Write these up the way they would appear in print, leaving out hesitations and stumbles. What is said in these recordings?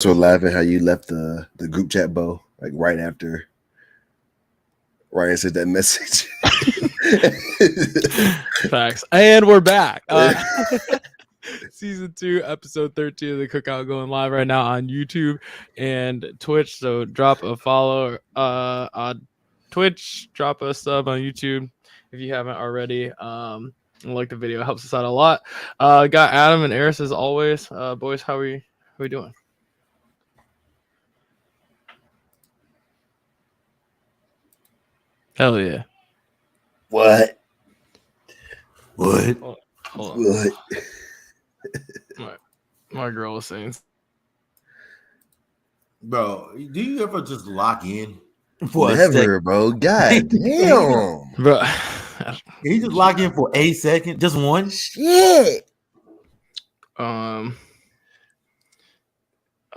So laughing how you left the group chat, Bo, like right after Ryan said that message. Facts. And we're back. Season 2, episode 13 of the Cookout going live right now on YouTube and Twitch. So drop a follow on Twitch, drop a sub on YouTube if you haven't already. Like the video, helps us out a lot. Got Adam and Eris as always. Boys, how are we doing? Hell yeah. What? Hold on. What? My girl was saying, bro, do you ever just lock in for Never, bro. God damn. bro. Can you just lock in for a second? Just one? Shit. I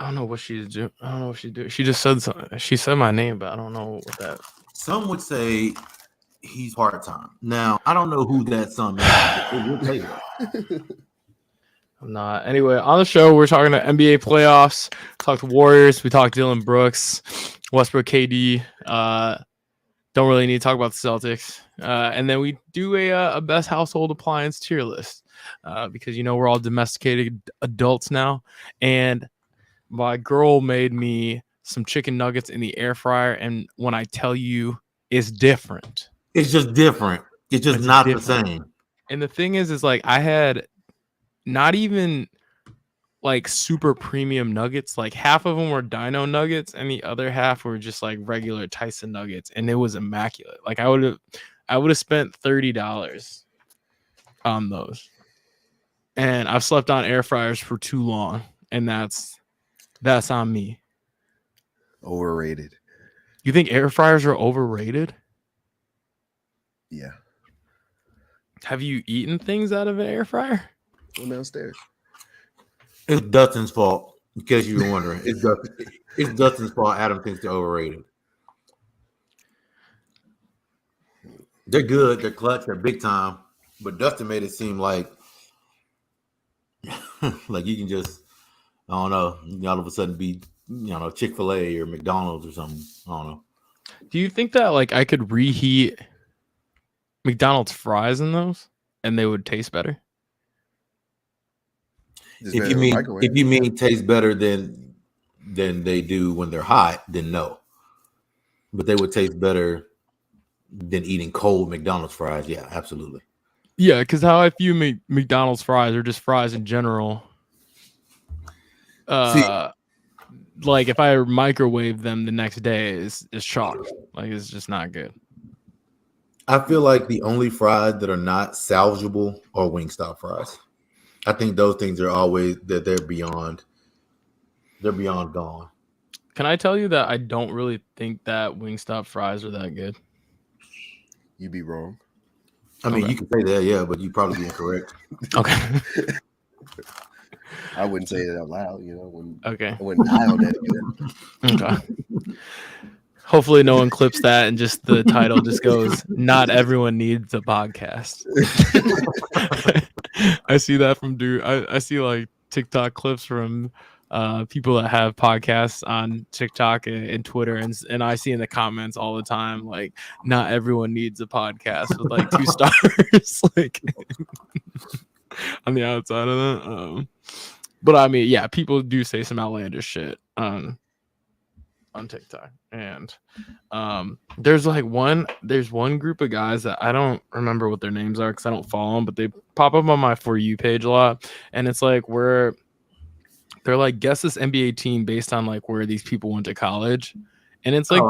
don't know what she's doing. I don't know what she's doing. She just said something. She said my name, but I don't know what that. Some would say he's part-time. Now, I don't know who that some is. We'll tell you that. I'm not. Anyway, on the show, we're talking to NBA playoffs. Talked Warriors. We talked Dillon Brooks, Westbrook, KD. Don't really need to talk about the Celtics. And then we do a best household appliance tier list because, you know, we're all domesticated adults now. And my girl made me some chicken nuggets in the air fryer. And when I tell you, it's different. It's just different. It's just not different. The same. And the thing is like I had not even like super premium nuggets. Like half of them were dino nuggets and the other half were just like regular Tyson nuggets. And it was immaculate. Like I would have spent $30 on those. And I've slept on air fryers for too long. And that's on me. Overrated. You think air fryers are overrated? Yeah. Have you eaten things out of an air fryer? Go downstairs. It's Dustin's fault, in case you were wondering. It's Dustin's fault. Adam thinks they're overrated. They're good. They're clutch. They're big time. But Dustin made it seem like you can just, I don't know, all of a sudden be, Chick-fil-A or McDonald's or something. I don't know. Do you think that like I could reheat McDonald's fries in those and they would taste better? If you mean taste better than they do when they're hot, then no. But they would taste better than eating cold McDonald's fries. Yeah, absolutely. Yeah, because how I view McDonald's fries or just fries in general. Like if I microwave them the next day is chalk. Like it's just not good. I feel like the only fries that are not salvageable are Wingstop fries. I think those things are always that they're beyond gone. Can I tell you that I don't really think that Wingstop fries are that good? You'd be wrong. I mean, You can say that, yeah, but you'd probably be incorrect. Okay. I wouldn't say it out loud, when okay. I wouldn't die on that again. Okay. Hopefully no one clips that and just the title just goes, "Not everyone needs a podcast." I see that from I see like TikTok clips from people that have podcasts on TikTok and Twitter and I see in the comments all the time like not everyone needs a podcast with like 2 stars like on the outside of that. But I mean, yeah, people do say some outlandish shit on TikTok. And there's one group of guys that I don't remember what their names are because I don't follow them, but they pop up on my For You page a lot. And it's like they're like, guess this NBA team based on like where these people went to college. And it's like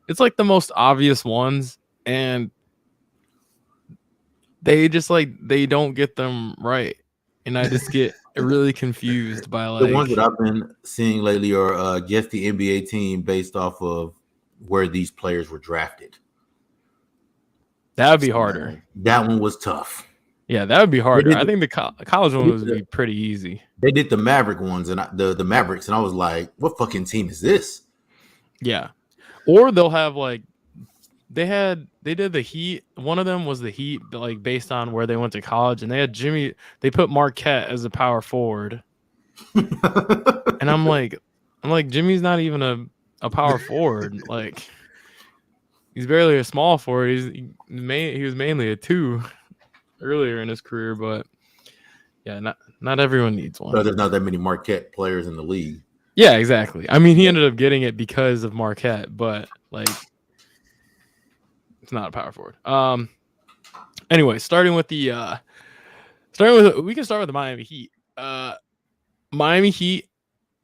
it's like the most obvious ones. And they just like, they don't get them right. And I just get really confused by like the ones that I've been seeing lately are guess the NBA team based off of where these players were drafted. That would be harder. That one was tough. Yeah, that would be harder. I think the college one would be pretty easy. They did the Maverick ones and the Mavericks, and I was like, "What fucking team is this?" Yeah, or they'll have like they did the Heat. One of them was the Heat, like based on where they went to college, and they had Jimmy. They put Marquette as a power forward, And I'm like, Jimmy's not even a power forward. Like, he's barely a small forward. He was mainly a 2 earlier in his career, but yeah, not everyone needs one. But there's not that many Marquette players in the league. Yeah, exactly. I mean, he ended up getting it because of Marquette, but like, it's not a power forward. Anyway, we can start with the Miami Heat. Miami Heat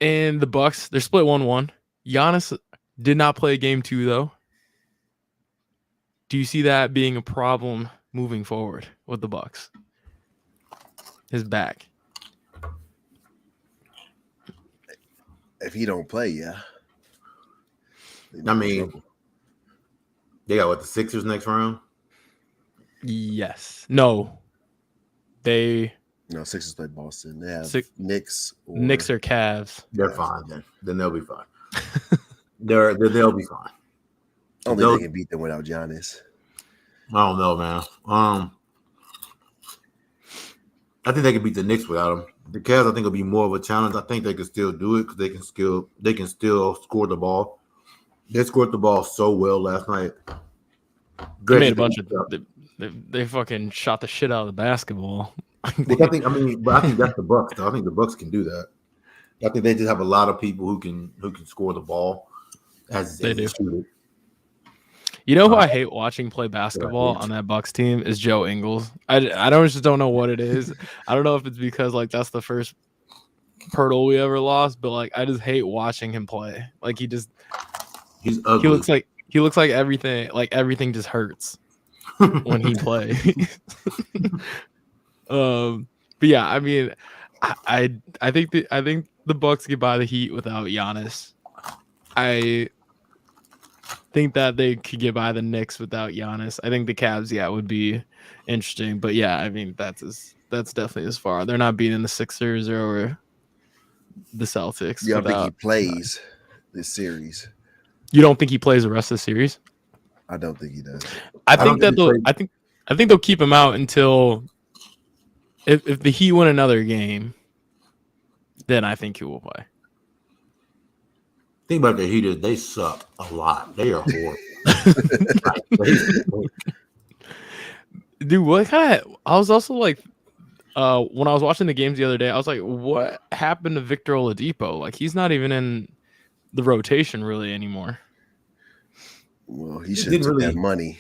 and the Bucks, they're split 1-1. Giannis did not play game 2 though. Do you see that being a problem moving forward with the Bucks? His back. If he don't play, yeah. I mean, they got the Sixers next round? Yes. No. Sixers play Boston. They have Knicks or Cavs. They're fine then. Then they'll be fine. They'll be fine. I don't think they can beat them without Giannis. I don't know, man. I think they can beat the Knicks without him. The Cavs, I think, will be more of a challenge. I think they can still do it because they can still score the ball. They scored the ball so well last night. They made a bunch of. They fucking shot the shit out of the basketball. I think that's the Bucks. Though. I think the Bucks can do that. I think they just have a lot of people who can score the ball as they do. Shoot it. You know who I hate watching play basketball on that Bucks team is Joe Ingles. I don't know what it is. I don't know if it's because like that's the first hurdle we ever lost, but like I just hate watching him play. Like he's ugly. He looks like everything just hurts when he plays. But yeah, I mean, I think the Bucks get by the Heat without Giannis. I think that they could get by the Knicks without Giannis. I think the Cavs, would be interesting. But yeah, I mean that's definitely as far. They're not beating the Sixers or the Celtics. You don't think he plays this series? You don't think he plays the rest of the series? I don't think he does. I think they'll keep him out until if the Heat win another game, then I think he will play. Think about the Heaters. They suck a lot. They are horrible. Dude, what kind of... I was also like... when I was watching the games the other day, I was like, what happened to Victor Oladipo? Like, he's not even in the rotation really anymore. Well, he should have took that money.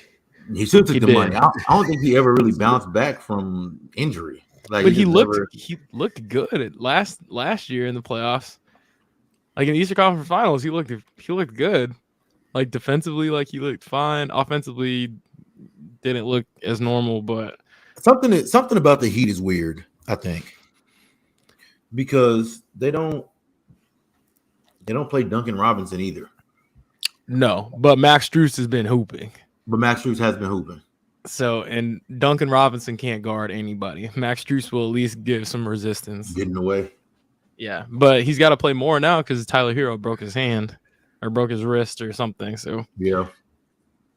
He should have took the money. I don't think he ever really bounced back from injury. Like, but he looked good last year in the playoffs. Like in the Eastern Conference Finals, he looked good. Like defensively, like he looked fine. Offensively, didn't look as normal. But something about the Heat is weird. I think because they don't play Duncan Robinson either. No, but Max Strus has been hooping. So, and Duncan Robinson can't guard anybody. Max Strus will at least give some resistance. Get in the way. Yeah, but he's got to play more now because Tyler Hero broke his hand or broke his wrist or something. So yeah,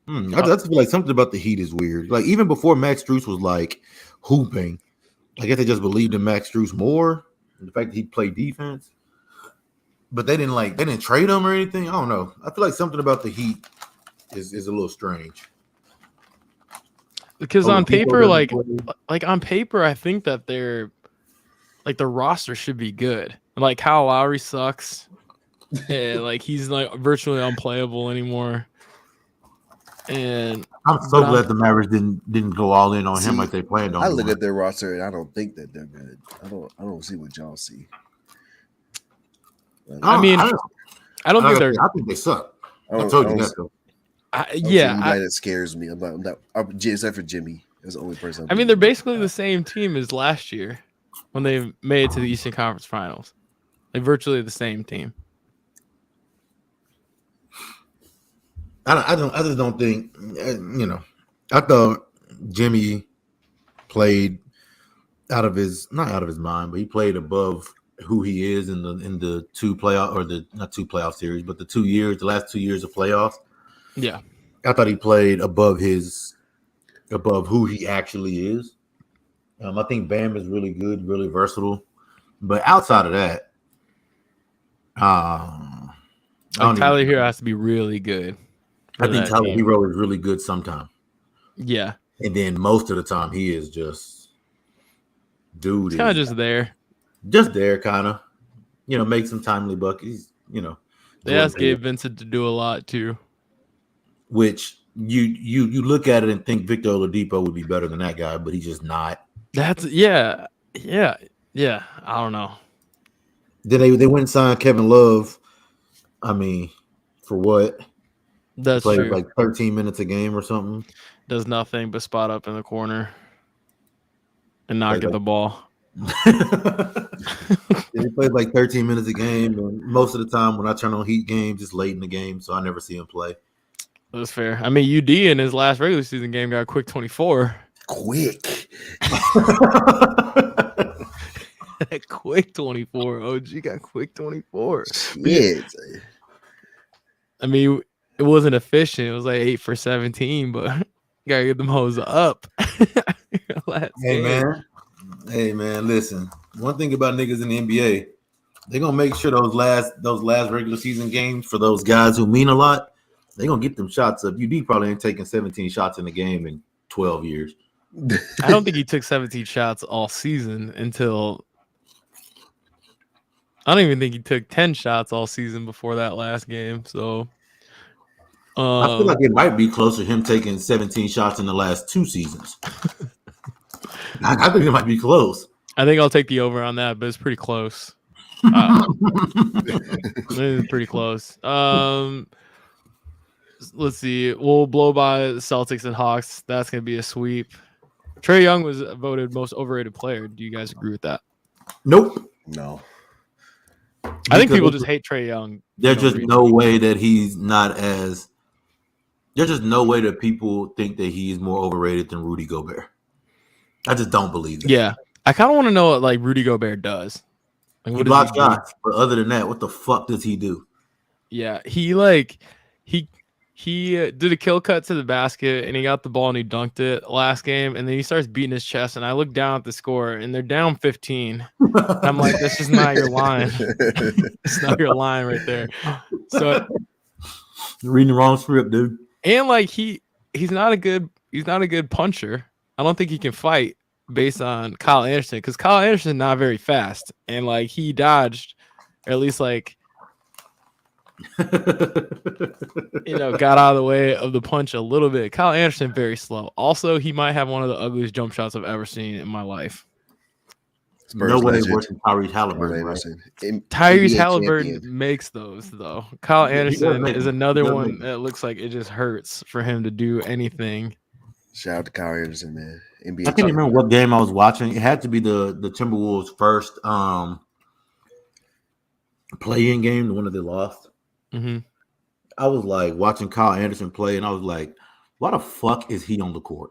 I just feel like something about the Heat is weird. Like even before Max Strus was like hooping, I guess they just believed in Max Strus more. The fact that he played defense, but they didn't trade him or anything. I don't know. I feel like something about the Heat is a little strange. Because on paper, like on paper, I think that they're. Like the roster should be good. Like Kyle Lowry sucks. Like he's like virtually unplayable anymore. And I'm so glad the Mavericks didn't go all in on him like they planned on. I look at their roster and I don't think that they're good. I don't see what y'all see. I think they suck. I told you that though. United scares me. I'm not except for Jimmy. That's the only person. I mean, they're basically the same team as last year. When they made it to the Eastern Conference Finals, like virtually the same team. I just don't think I thought Jimmy played not out of his mind, but he played above who he is in the two playoff or the not two playoff series, but the last 2 years of playoffs. Yeah, I thought he played above who he actually is. I think Bam is really good, really versatile. But outside of that, I Like Tyler Hero has to be really good. I think Tyler Hero is really good sometimes. Yeah. And then most of the time he is just dude. He's kind of just there. Just there, kind of. Make some timely buckets. They asked Gabe Vincent to do a lot too. Which you look at it and think Victor Oladipo would be better than that guy, but he's just not. That's yeah. I don't know. Then they went and signed Kevin Love. I mean, for what? That's played true. Like 13 minutes a game or something. Does nothing but spot up in the corner and not get the ball. He played like 13 minutes a game, and most of the time when I turn on Heat games, it's late in the game, so I never see him play. That's fair. I mean, UD in his last regular season game got a quick 24. Quick. Quick 24. OG got quick 24. Yeah. I mean, it wasn't efficient. It was like 8 for 17, but gotta get them hoes up. Hey man, listen. One thing about niggas in the NBA, they're gonna make sure those last regular season games for those guys who mean a lot, they're gonna get them shots up. UD probably ain't taking 17 shots in the game in 12 years. I don't think he took 17 shots all season until I don't even think he took 10 shots all season before that last game. So I feel like it might be closer to him taking 17 shots in the last 2 seasons. I think it might be close. I think I'll take the over on that, but it's pretty close. It's pretty close. Let's see. We'll blow by the Celtics and Hawks. That's going to be a sweep. Trae Young was voted most overrated player. Do you guys agree with that? Nope. No. I think people just hate Trae Young. There's just no way that he's not as. There's just no way that people think that he's more overrated than Rudy Gobert. I just don't believe it. Yeah. I kind of want to know what like Rudy Gobert does. Like, he blocks shots, but other than that, what the fuck does he do? Yeah, he did a kill cut to the basket and he got the ball and he dunked it last game, and then he starts beating his chest, and I look down at the score and they're down 15. I'm like, this is not your line. It's not your line right there. So you're reading the wrong script, dude. And like he's not a good puncher. I don't think he can fight based on Kyle Anderson, because Kyle Anderson is not very fast, and like he dodged, or at least like got out of the way of the punch a little bit. Kyle Anderson very slow. Also, he might have one of the ugliest jump shots I've ever seen in my life. No way worse than Tyrese Halliburton. Right? Tyrese Halliburton makes those though. Kyle Anderson is another one that looks like it just hurts for him to do anything. Shout out to Kyle Anderson, man. NBA I can't remember what game I was watching. It had to be the Timberwolves' first play-in game, the one that they lost. Mm-hmm. I was like watching Kyle Anderson play, and I was like, why the fuck is he on the court?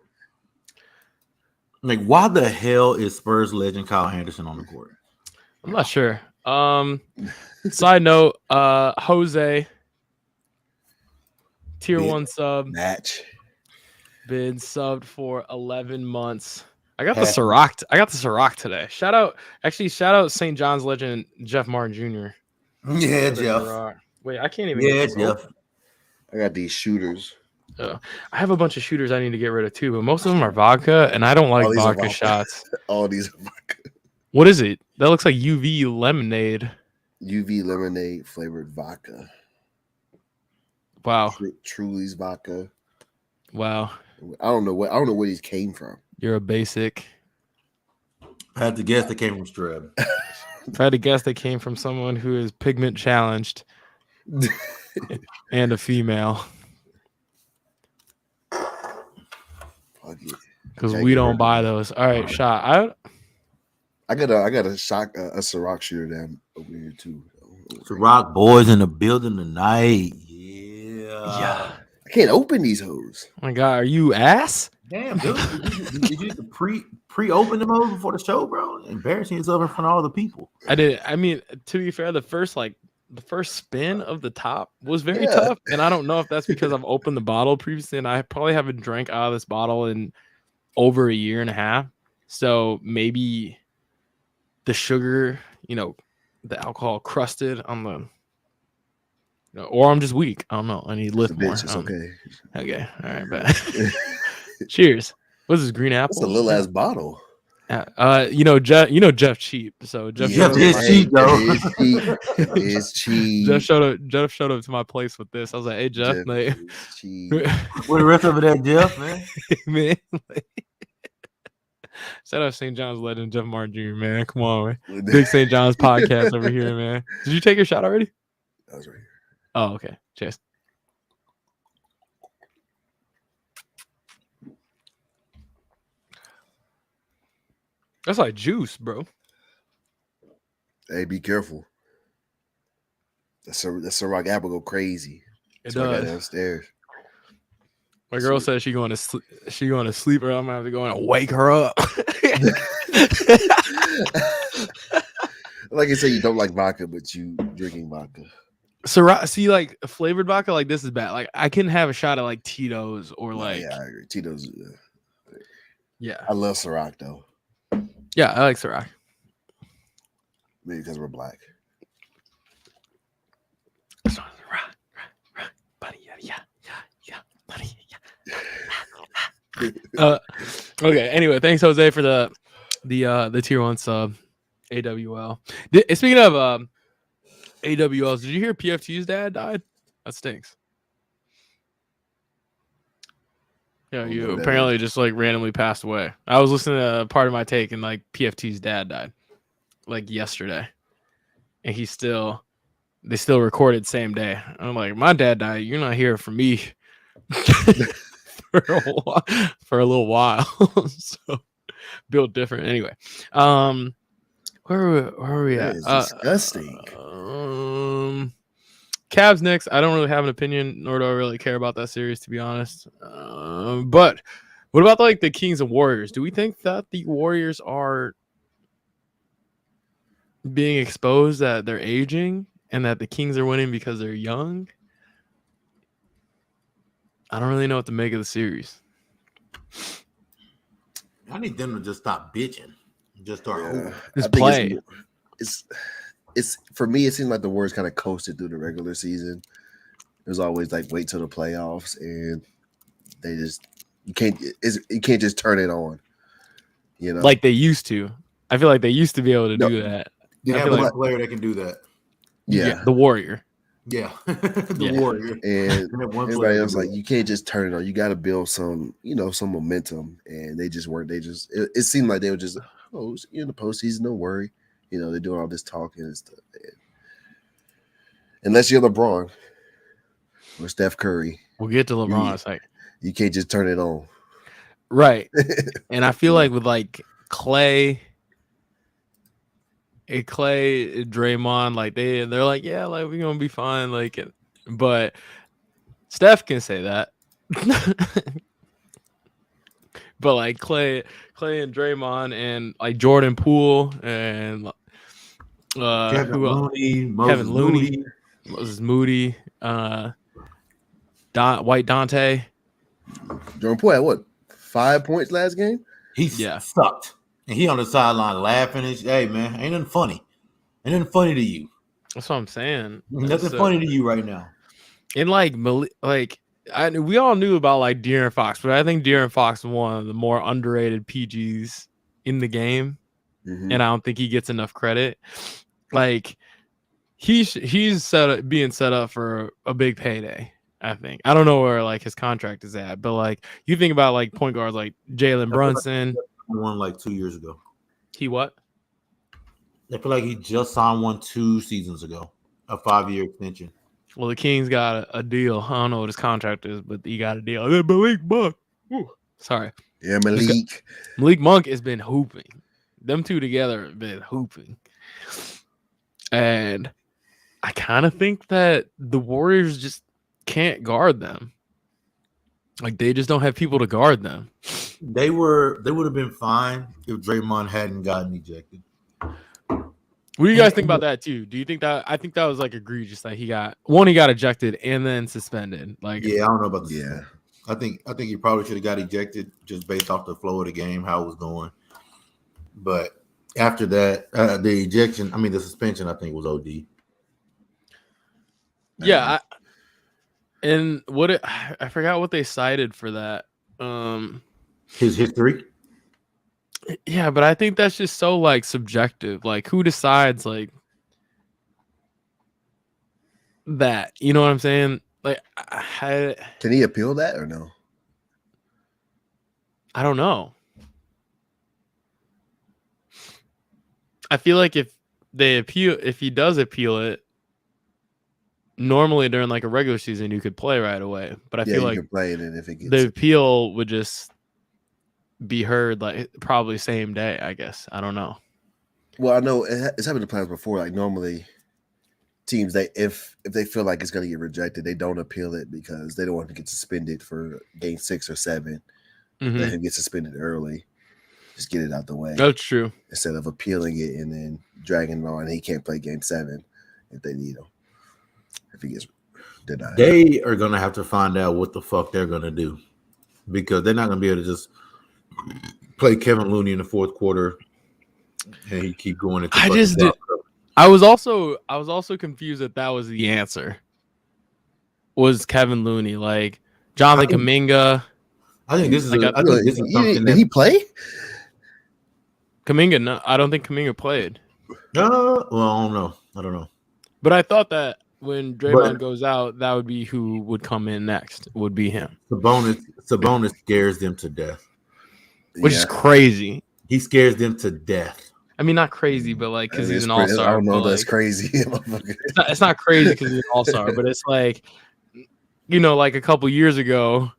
Like, why the hell is Spurs legend Kyle Anderson on the court? I'm not sure. Side note, Jose, tier 1 sub match. Been subbed for 11 months. I got the Ciroc today. Shout out St. John's legend Jeff Martin Jr. Yeah, Jeff. Wait, I can't even. Yeah, Jeff. I got these shooters. I have a bunch of shooters I need to get rid of too, but most of them are vodka, and I don't like vodka shots. All these are vodka. What is it? That looks like UV lemonade. UV lemonade flavored vodka. Wow. Truly's vodka. Wow. I don't know where these came from. You're a basic. I had to guess they came from Streb. I had to guess they came from someone who is pigment challenged and a female. Because we don't buy those. All right, shot. I got a Ciroc shooter down over here too. Ciroc boys in the building tonight. Yeah. I can't open these hoes. Oh my God, are you ass? Damn, dude. Did you pre-open them over before the show, bro? Embarrassing yourself in front of all the people. I did. I mean, to be fair, the first spin of the top was very tough. And I don't know if that's because I've opened the bottle previously, and I probably haven't drank out of this bottle in over a year and a half. So maybe the sugar, the alcohol crusted on or I'm just weak. I don't know. I need to lift more. Bitch, it's okay. Okay. All right, but cheers. What's this, green apple? That's a little ass bottle. Jeff cheap. So Jeff Jeff showed is up cheap, though. It is cheap. It is cheap. Jeff showed up to my place with this. I was like, hey Jeff, like, is cheap. What the rest of that, Jeff, man? man. Shout out St. John's legend Jeff Martin Jr., man. Come on, man. Big St. John's podcast over here, man. Did you take your shot already? I was right here. Oh, okay. Cheers. That's like juice, bro. Hey, be careful. That Ciroc apple go crazy. It So I got does. downstairs. My girl says she going to sleep. She going to sleep, or I'm gonna have to go in and wake her up. Like I say, you don't like vodka, but you drinking vodka. Ciroc, see, like flavored vodka, like this is bad. Like I can have a shot of like Tito's or like yeah, I agree. Tito's. Yeah, I love Ciroc though. Yeah, I like Ciroc. Maybe because we're black. Okay. Anyway, thanks Jose for the tier 1 sub. AWL. Speaking of AWLs, did you hear PFT's dad died? That stinks. Yeah, you apparently just like randomly passed away. I was listening to part of my take, and like PFT's dad died like yesterday, and they still recorded same day. I'm like, my dad died. You're not here for me for a little while. So built different anyway. Where are we at? Disgusting. Cavs next. I don't really have an opinion, nor do I really care about that series, to be honest. But what about like the Kings and Warriors? Do we think that the Warriors are being exposed that they're aging and that the Kings are winning because they're young? I don't really know what to make of the series. I need them to just stop bitching. Just start hooping. Just play. It's for me. It seems like the Warriors kind of coasted through the regular season. There's always like wait till the playoffs, and they just you can't just turn it on. You know, like they used to. I feel like they used to be able to do that. You have one player that can do that. Yeah, the Warrior. Yeah, Warrior. And everybody else like you can't just turn it on. You got to build some momentum, and they just weren't. It seemed like they were just in the postseason. Don't worry. They're doing all this talking and stuff. Unless you're LeBron or Steph Curry. We'll get to LeBron in a second. You can't just turn it on. Right. And I feel like with like Clay, Draymond, like they're like, yeah, like we're gonna be fine. Like, but Steph can say that. But like Clay and Draymond and like Jordan Poole and Kevin Looney, Moses Moody, White Dante. Jordan Poole had what, 5 points last game? He sucked. And he on the sideline laughing. Hey man, ain't nothing funny. Ain't nothing funny to you. That's what I'm saying. Nothing funny to you right now. And we all knew about like De'Aaron Fox, but I think De'Aaron Fox is one of the more underrated PGs in the game, and I don't think he gets enough credit. Like he's being set up for a big payday. I think. I don't know where like his contract is at, but like you think about like point guards like Jalen Brunson. One like 2 years ago. He what? I feel like he just signed one 2 seasons ago, a 5-year extension. Well, the Kings got a deal. I don't know what his contract is, but he got a deal. Malik Monk. Ooh, sorry. Yeah, Malik. Malik Monk has been hooping. Them two together have been hooping. And I kind of think that the Warriors just can't guard them. Like they just don't have people to guard them. They would have been fine if Draymond hadn't gotten ejected. What do you guys think about that too? Do you think that? I think that was like egregious that he got ejected and then suspended. Like, yeah, I don't know about this. Yeah, I think he probably should have got ejected just based off the flow of the game, how it was going. But after that, the suspension, I think was OD. Yeah, I forgot what they cited for that. His history. Yeah, but I think that's just so like subjective. Like, who decides like that? You know what I'm saying? Like, can he appeal that or no? I don't know. I feel like if he does appeal it, normally during like a regular season, you could play right away. But I feel like can play it, and if it gets the appeal would just be heard like probably same day. I guess I don't know. Well, I know it's happened to players before. Like normally, teams if they feel like it's going to get rejected, they don't appeal it because they don't want to get suspended for game 6 or 7. Mm-hmm. Let him get suspended early. Just get it out the way. That's true. Instead of appealing it and then dragging it on, he can't play game 7 if they need him. If he gets denied, they are going to have to find out what the fuck they're going to do, because they're not going to be able to just play Kevin Looney in the fourth quarter and he keep going into. I was also confused that was the answer. Was Kevin Looney like Jonathan Kuminga? I think this is something. Did he play? Kuminga? No, I don't think Kuminga played. Well, I don't know. But I thought that when Draymond goes out, that would be who would come in next. Would be him. Sabonis scares them to death, which is crazy. He scares them to death. I mean, not crazy, but like because he's an all-star. I don't know. That's like, crazy. it's not crazy because he's an all-star, but it's like, like a couple years ago,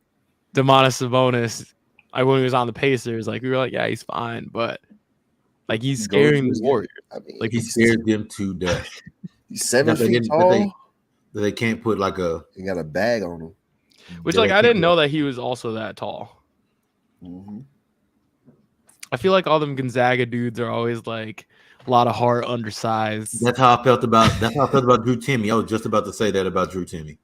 Domantas Sabonis, like when he was on the Pacers, like we were like, yeah, he's fine, but like he's scaring the Warriors. I mean, like he scared them to death. He's 7 feet tall. They can't put like he got a bag on him. Which like I didn't know that he was also that tall. Mm-hmm. I feel like all them Gonzaga dudes are always like a lot of heart, undersized. That's how I felt about Drew Timme. I was just about to say that about Drew Timme.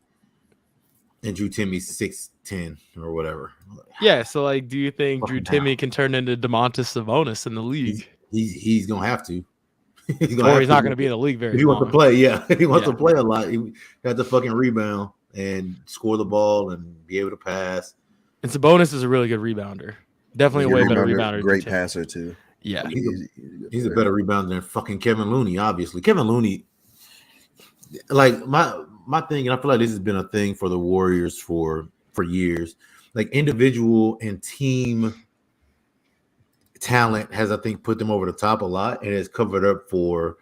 And Drew Timme's 6'10" or whatever. Yeah, so like, do you think Drew Timme can turn into Domantas Sabonis in the league? He's gonna have to. He's not going to be in the league very long. If he wants to play, yeah. If he wants to play a lot, he got to fucking rebound and score the ball and be able to pass. And Sabonis is a really good rebounder. Definitely a way better rebounder. Great passer, too. Yeah. He's a better rebounder than fucking Kevin Looney, obviously. Kevin Looney, like my thing, and I feel like this has been a thing for the Warriors for years. Like individual and team talent has, I think, put them over the top a lot and has covered up for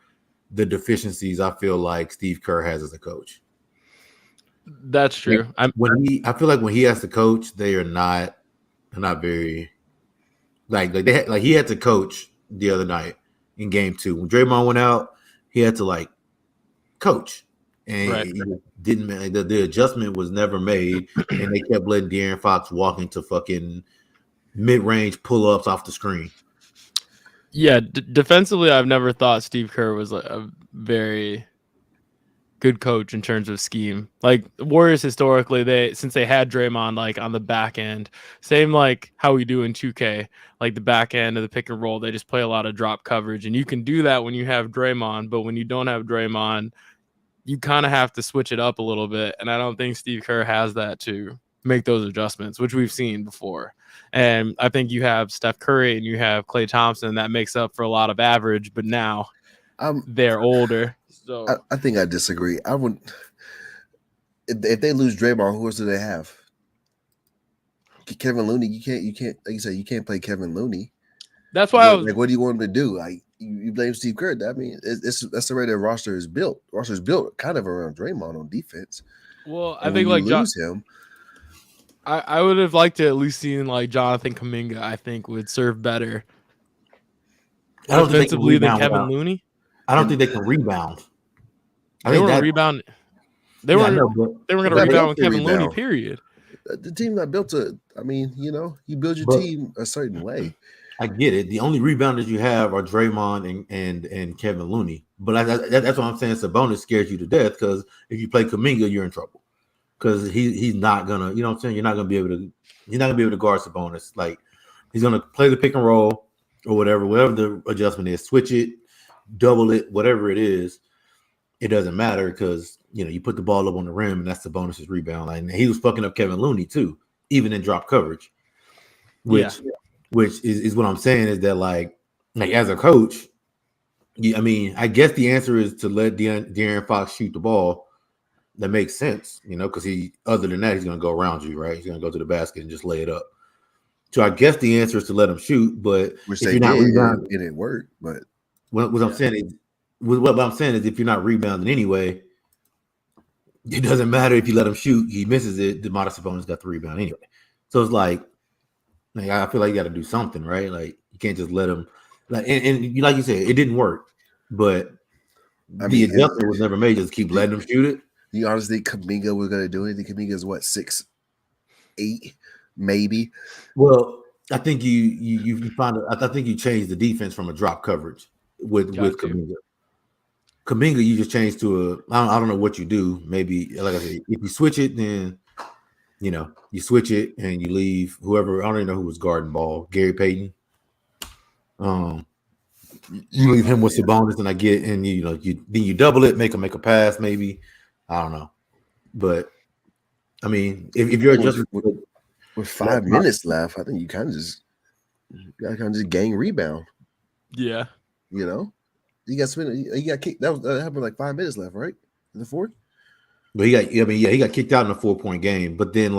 the deficiencies I feel like Steve Kerr has as a coach. That's true. I feel like when he has to coach, they are not very he had to coach the other night in game 2. When Draymond went out, he had to coach. And he didn't. The adjustment was never made, and they kept letting De'Aaron Fox walk into fucking mid-range pull-ups off the screen. Yeah, defensively, I've never thought Steve Kerr was a very good coach in terms of scheme. Like the Warriors historically, since they had Draymond like on the back end, same like how we do in 2K, like the back end of the pick and roll, they just play a lot of drop coverage, and you can do that when you have Draymond, but when you don't have Draymond, you kind of have to switch it up a little bit, and I don't think Steve Kerr has that to make those adjustments, which we've seen before. And I think you have Steph Curry and you have Klay Thompson that makes up for a lot of average, but now they're older. So I think I disagree. I would if they lose Draymond, who else do they have? Kevin Looney. You can't like you said, you can't play Kevin Looney. That's why what do you want him to do? Like you blame Steve Kerr. I mean, that's the way their roster is built. The roster is built kind of around Draymond on defense. Well, I think like lose him. I would have liked to at least seen like Jonathan Kuminga. I think would serve better offensively than Kevin Looney. I don't think they can rebound. They were rebound. They were going to rebound with Kevin Looney. Period. The team not built to. I mean, you build your team a certain way. I get it. The only rebounders you have are Draymond and Kevin Looney. But that's what I'm saying. Sabonis scares you to death because if you play Kuminga, you're in trouble. Because he's not gonna, you know what I'm saying? He's not gonna be able to guard Sabonis. Like he's gonna play the pick and roll or whatever the adjustment is, switch it, double it, whatever it is. It doesn't matter because you put the ball up on the rim, and that's the bonus rebound. And he was fucking up Kevin Looney too, even in drop coverage. Which is what I'm saying is that like as a coach, I mean, I guess the answer is to let De'Aaron Fox shoot the ball. That makes sense, because other than that, he's going to go around you, right? He's going to go to the basket and just lay it up. So I guess the answer is to let him shoot, but which if they you're not did, rebounding, it didn't work. But what I'm saying is, if you're not rebounding anyway, it doesn't matter if you let him shoot. He misses it. The Domantas Sabonis got the rebound anyway. So it's like I feel like you got to do something, right? Like you can't just let him. Like and like you said, it didn't work, but the adjustment was never made. Just keep letting him shoot it. You honestly think Kuminga was going to do anything? Kuminga's what, 6'8", maybe. Well, I think you find. I think you changed the defense from a drop coverage with Kuminga. Kuminga, you just change to I don't know what you do. Maybe like I said, if you switch it, then you switch it and you leave whoever. I don't even know who was guarding ball. Gary Payton. You leave him with Sabonis, and you double it, make a pass, maybe. I don't know, but I mean, if you're just with 5 minutes left, I think you kind of just gang rebound. Yeah, you got kicked. That happened like 5 minutes left, right? In the fourth. But he got kicked out in a 4-point game. But then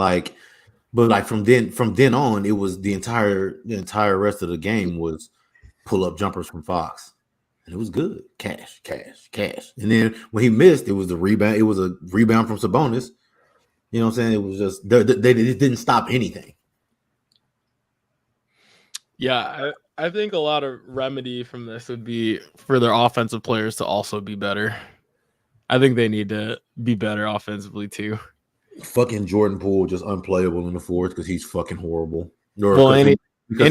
from then on, it was the entire rest of the game was pull up jumpers from Fox. And it was good. Cash. And then when he missed, it was a rebound. It was a rebound from Sabonis. You know what I'm saying? It was just they didn't stop anything. Yeah, I think a lot of remedy from this would be for their offensive players to also be better. I think they need to be better offensively too. Fucking Jordan Poole just unplayable in the fourth because he's fucking horrible. And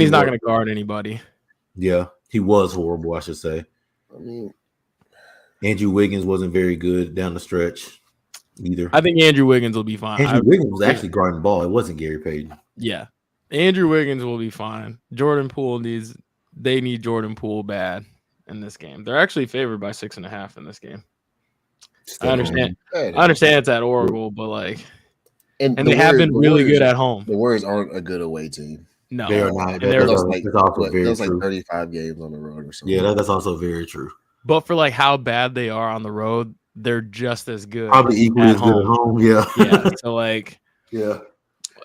he's not going to guard anybody. Yeah, he was horrible, I should say. I mean, Andrew Wiggins wasn't very good down the stretch either. I think Andrew Wiggins will be fine. Andrew Wiggins was actually guarding the ball. It wasn't Gary Payton. Yeah. Andrew Wiggins will be fine. Jordan Poole need Jordan Poole bad in this game. They're actually favored by 6.5 in this game. I understand it's at Oracle, but and they have been really good at home. The Warriors aren't a good away team. No, they are not. There's like 35 games on the road or something. Yeah, that's also very true. But for how bad they are on the road, they're just as good. Probably equally as good at home. Yeah. Yeah. So yeah.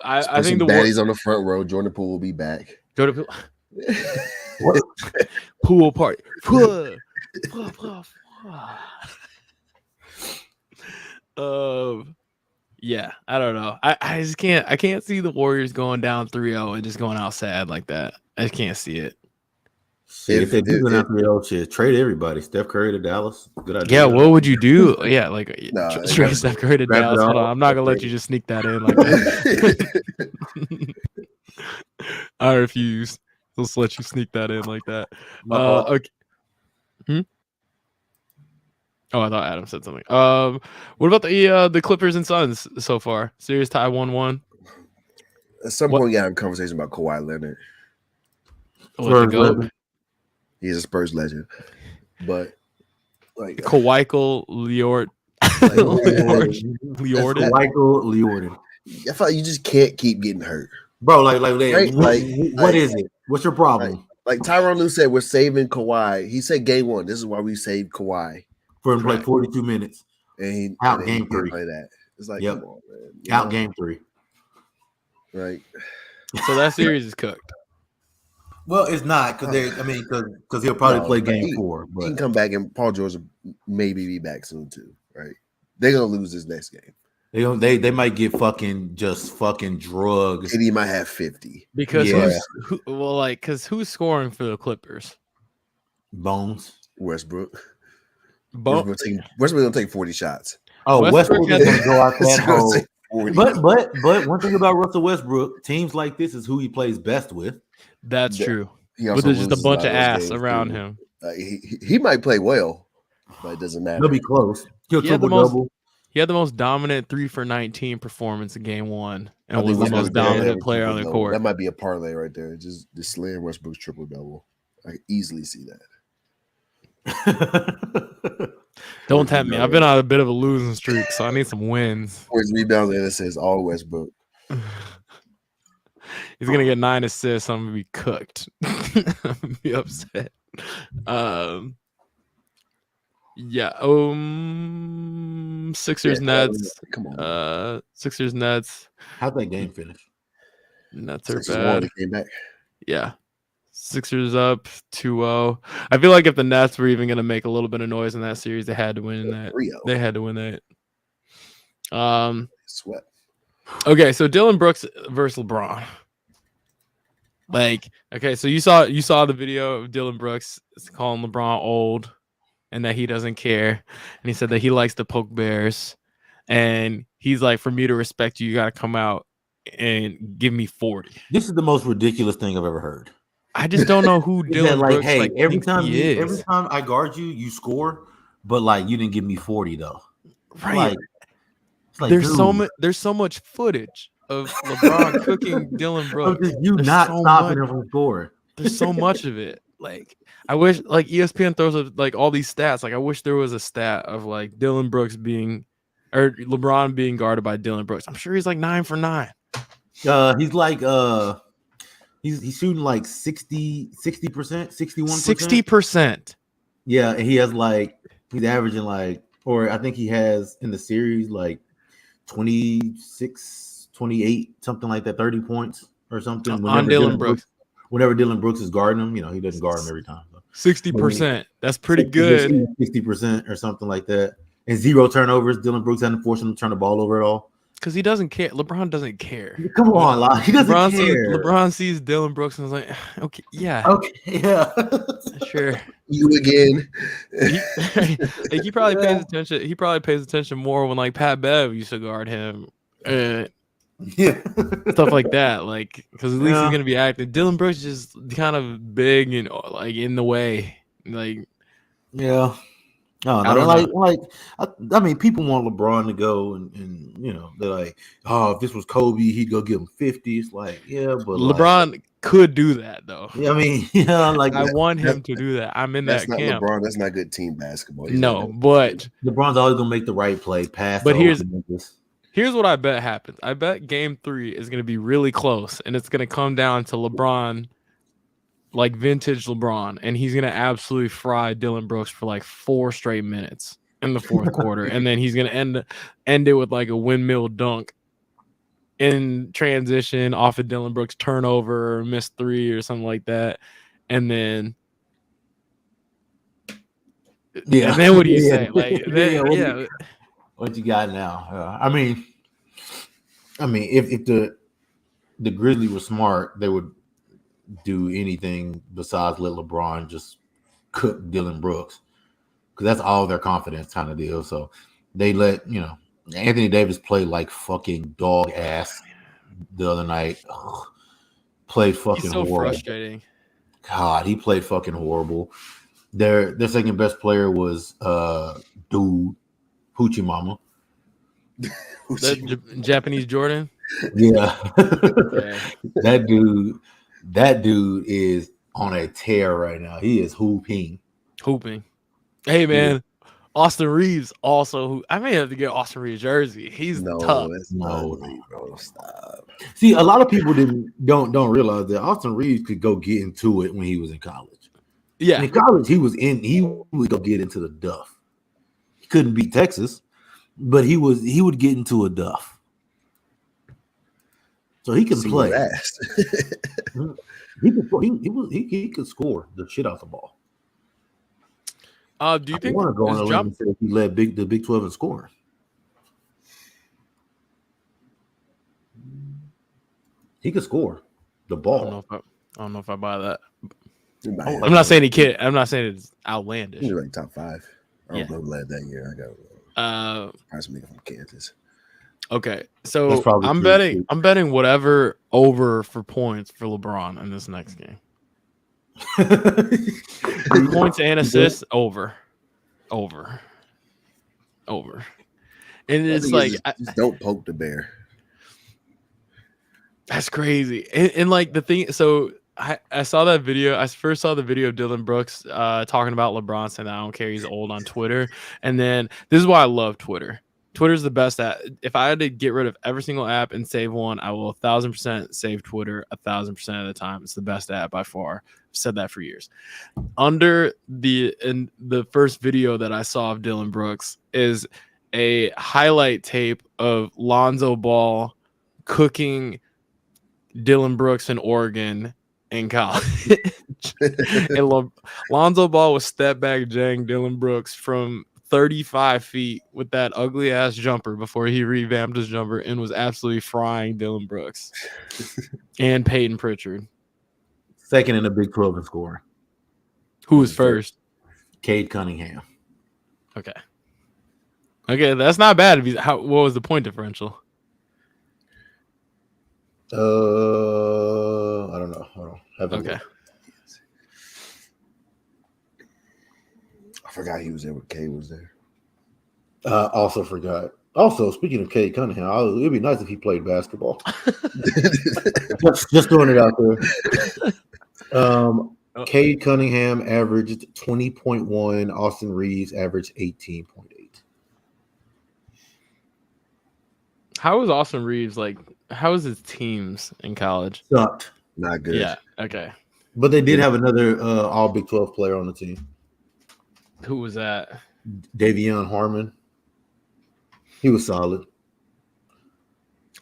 I think the baddies on the front row. Jordan Poole will be back. Jordan Poole. Pool party. Yeah, I don't know. I just can't. I can't see the Warriors going down 3-0 and just going out sad like that. I just can't see it. If they do go down 3-0, trade everybody. Steph Curry to Dallas. Good idea. Yeah, what would you do? Yeah, trade Steph Curry to Dallas. Hold on, I'm not gonna let you just sneak that in like that. I refuse. Let's let you sneak that in like that. Okay. Oh, I thought Adam said something. What about the Clippers and Suns so far? Series tie 1-1. At some point, we got to have a conversation about Kawhi Leonard. He's a Spurs legend, but Kawhi Leord. I feel like you just can't keep getting hurt, bro. What is it? What's your problem? Like Tyronn Lue said, we're saving Kawhi. He said game 1. This is why we saved Kawhi. For him to play 42 minutes. And he out game 3. Play that. It's like, come on, man. Out game 3. Right. So that series is cooked. Well, it's not because he'll probably play game 4. But he can come back and Paul George will maybe be back soon too, right? They're gonna lose this next game. They might get fucking drugs. And he might have 50. Because who's scoring for the Clippers? Bones. Westbrook gonna take 40 shots. Oh, Westbrook is gonna go out that hole. But one thing about Russell Westbrook, teams like this is who he plays best with. That's true. But there's just a bunch of ass around him. He might play well, but it doesn't matter. He'll be close. He'll triple-double. He had the most dominant 3-for-19 performance in game 1 and was the most dominant player on the court. That might be a parlay right there. Just slaying Westbrook's triple-double. I easily see that. Don't tempt me. I've been on a bit of a losing streak, so I need some wins. Points, rebounds, and assists, all Westbrook. He's gonna get 9 assists. I'm gonna be cooked. I'm gonna be upset. Yeah. Sixers Nets. Come on. Sixers Nets. How'd that game finish? Nets are 6-1, bad. they came back. Yeah. Sixers up 2-0. I feel like if the Nets were even gonna make a little bit of noise in that series, they had to win that. 3-0. They had to win that. Sweat. Okay, so Dillon Brooks versus LeBron. Like, okay, so you saw the video of Dillon Brooks calling LeBron old and that he doesn't care. And he said that he likes to poke bears. And he's like, for me to respect you, you gotta come out and give me 40. This is the most ridiculous thing I've ever heard. I just don't know who Dillon Brooks hey, like, every thinks time he is. every time I guard you, you score, but like you didn't give me 40 though. Right. Like, there's dude, so much footage of LeBron cooking Dillon Brooks. you There's not so stopping much. him from scoring. There's so much of it. Like, I wish like ESPN throws like all these stats. Like, I wish there was a stat of like Dillon Brooks being or LeBron being guarded by Dillon Brooks. I'm sure he's like 9 for 9. He's like he's shooting like 60%, 61%. 60%. Yeah, and he has like he's averaging like, or I think he has in the series like 26, 28, something like that, 30 points or something. On Dillon Brooks. Whenever Dillon Brooks is guarding him, he doesn't guard him every time. 60%. That's pretty good. 60% or something like that. And 0 turnovers. Dillon Brooks hasn't forced him to turn the ball over at all. Because he doesn't care. LeBron doesn't care. Come on, like, he doesn't care. LeBron sees Dillon Brooks and is like, okay, yeah. Okay, yeah. Sure. You again. He probably pays attention. He probably pays attention more when like Pat Bev used to guard him. Yeah. Stuff like that. Like, because at least he's gonna be active. Dillon Brooks is just kind of big and like in the way. Like, yeah. No, I mean, people want LeBron to go, and they're like, oh, if this was Kobe, he'd go give him 50. It's like, yeah, but LeBron could do that though. Yeah, I mean, like I want him to do that. I'm in that camp. That's not LeBron. That's not good team basketball. But LeBron's always gonna make the right play, pass. But here's what I bet happens. I bet game 3 is gonna be really close, and it's gonna come down to LeBron. Like vintage LeBron, and he's gonna absolutely fry Dillon Brooks for like 4 straight minutes in the fourth quarter, and then he's gonna end it with like a windmill dunk in transition off of Dillon Brooks turnover or missed 3 or something like that, and then And then what do you say? Like, what you got now? I mean, if the Grizzlies were smart, they would do anything besides let LeBron just cook Dillon Brooks, because that's all their confidence kind of deal. So they let Anthony Davis play like fucking dog ass the other night. Ugh. Played fucking He's so horrible. Frustrating. God, he played fucking horrible. Their second best player was Hoochie Mama. Japanese Jordan. Yeah. Okay. That dude is on a tear right now. He is hooping. Hey man, Austin Reeves also. I may have to get Austin Reeves jersey. He's tough. No, bro, stop. See, a lot of people don't realize that Austin Reeves could go get into it when he was in college. Yeah, in college he would go get into the duff. He couldn't beat Texas, but he would get into a duff. So he can play. He could score the shit out the ball. Do you think want to go on a limb and say he led the Big 12 in scoring? He could score the ball. I don't know if I buy that. I'm not saying he can't. I'm not saying it's outlandish. He's like top 5. I don't know led that year. I got probably from Kansas. Okay, so I'm betting whatever over for points for LeBron in this next game. Points and assists over. And it's like just don't poke the bear. That's crazy. And like the thing, so I saw that video. I first saw the video of Dillon Brooks talking about LeBron saying that I don't care, he's old on Twitter. And then this is why I love Twitter. Twitter's the best app. If I had to get rid of every single app and save one, I will 1,000% save Twitter 1,000% of the time. It's the best app by far. I've said that for years. Under the first video that I saw of Dillon Brooks is a highlight tape of Lonzo Ball cooking Dillon Brooks in Oregon in college. And Lonzo Ball was step back jang Dillon Brooks from 35 feet with that ugly ass jumper before he revamped his jumper and was absolutely frying Dillon Brooks and Peyton Pritchard. Second in the Big 12 in scoring. Who was first? Cade Cunningham. Okay, that's not bad. What was the point differential? I don't know. Hold on. Okay. I forgot he was there when Cade was there. Also forgot. Also, speaking of Cade Cunningham, it'd be nice if he played basketball. just throwing it out there. Cade Cunningham averaged 20.1. Austin Reeves averaged 18.8. How was Austin Reeves like? How was his teams in college? Sucked. Not good. Yeah. Okay. But they did have another all Big 12 player on the team. Who was that? Davion Harmon. He was solid.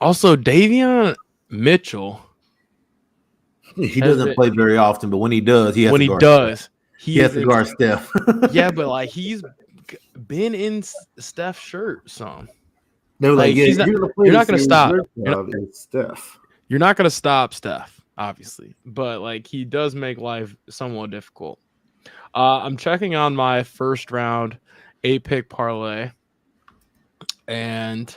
Also, Davion Mitchell. He doesn't play very often, but when he does, he has to guard Steph. Yeah, but like he's been in Steph's shirt some. They were like, yeah, you're not going to stop. Steph. You're not going to stop Steph, obviously, but like he does make life somewhat difficult. I'm checking on my first round 8-pick parlay, and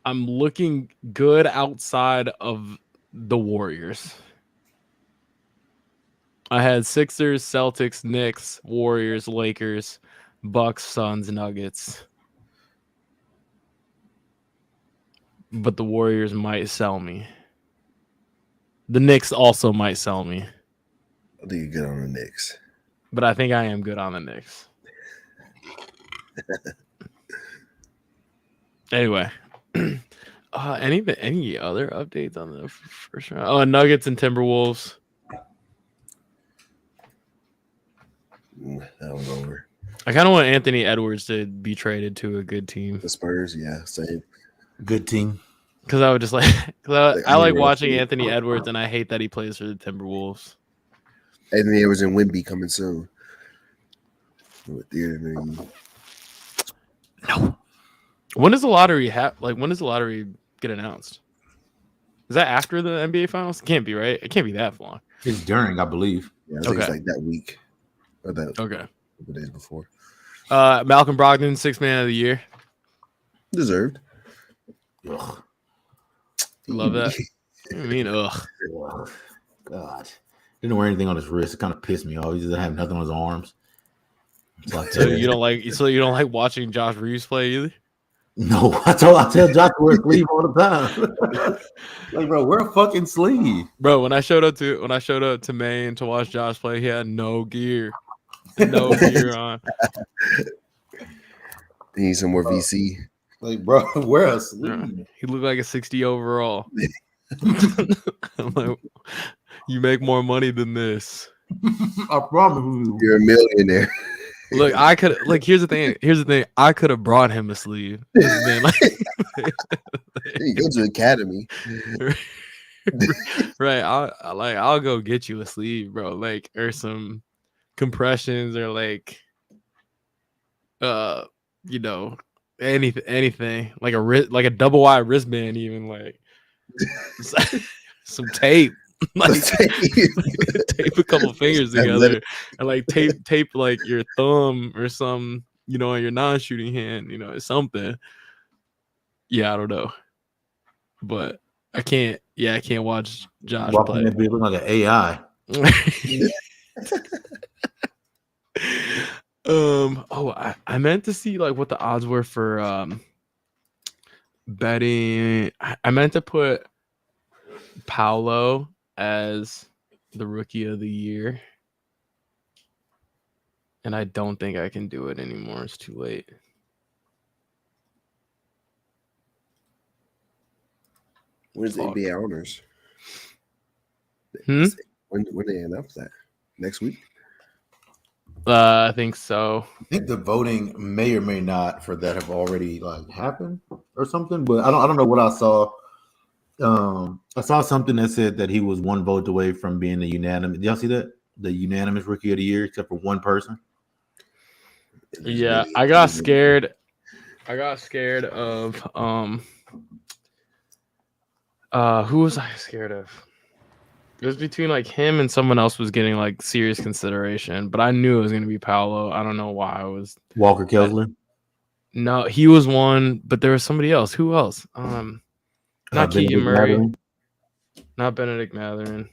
I'm looking good outside of the Warriors. I had Sixers, Celtics, Knicks, Warriors, Lakers, Bucks, Suns, Nuggets. But the Warriors might sell me. The Knicks also might sell me. I think you're good on the Knicks. But I think I am good on the Knicks. Anyway. Any other updates on the first round? Oh, Nuggets and Timberwolves. That was over. I kind of want Anthony Edwards to be traded to a good team. The Spurs, yeah, same. Good team. Because I would just I like watching Anthony Edwards, and I hate that he plays for the Timberwolves. Anthony Edwards and Wemby coming soon. No. When does the lottery when does the lottery get announced? Is that after the NBA Finals? It can't be, right? It can't be that long. It's during, I believe. Yeah, I think it's like that week. Or that couple days before. Malcolm Brogdon, 6th man of the year. Deserved. Ugh. Love that. I mean, ugh. God. Didn't wear anything on his wrist. It kind of pissed me off. He doesn't have nothing on his arms. Like, so you don't like watching Josh Reeves play either? No, I tell Josh to wear a sleeve all the time. Like, bro, wear a fucking sleeve. Bro, when I showed up to Maine to watch Josh play, he had no gear. No gear on. He needs some more VC. Like, bro, wear a sleeve. He looked like a 60 overall. I'm like, you make more money than this. I promise you. You're a millionaire. Look, here's the thing. I could have brought him a sleeve. Then, You go to academy. Right. I'll go get you a sleeve, bro. Like, or some compressions, or like anything. Like a double wide wristband, even like some tape. Like tape a couple fingers together and like tape like your thumb or some, on your non-shooting hand, something. Yeah, I don't know. But I can't watch Josh play. That look like an AI. I meant to see like what the odds were for betting. I meant to put Paolo as the rookie of the year. And I don't think I can do it anymore. It's too late. Where's the NBA owners? Hmm? When they announce that? Next week? I think so. I think the voting may or may not for that have already like happened or something, but I don't know what I saw. I saw something that said that he was one vote away from being the unanimous. Did y'all see that? The unanimous rookie of the year, except for one person. Yeah, I got scared. I got scared of who was I scared of? It was between like him and someone else was getting like serious consideration, but I knew it was gonna be Paolo. I don't know why I was Walker Kessler. No, he was one, but there was somebody else. Who else? Not Keegan Murray. Mathurin. Not Benedict Mathurin.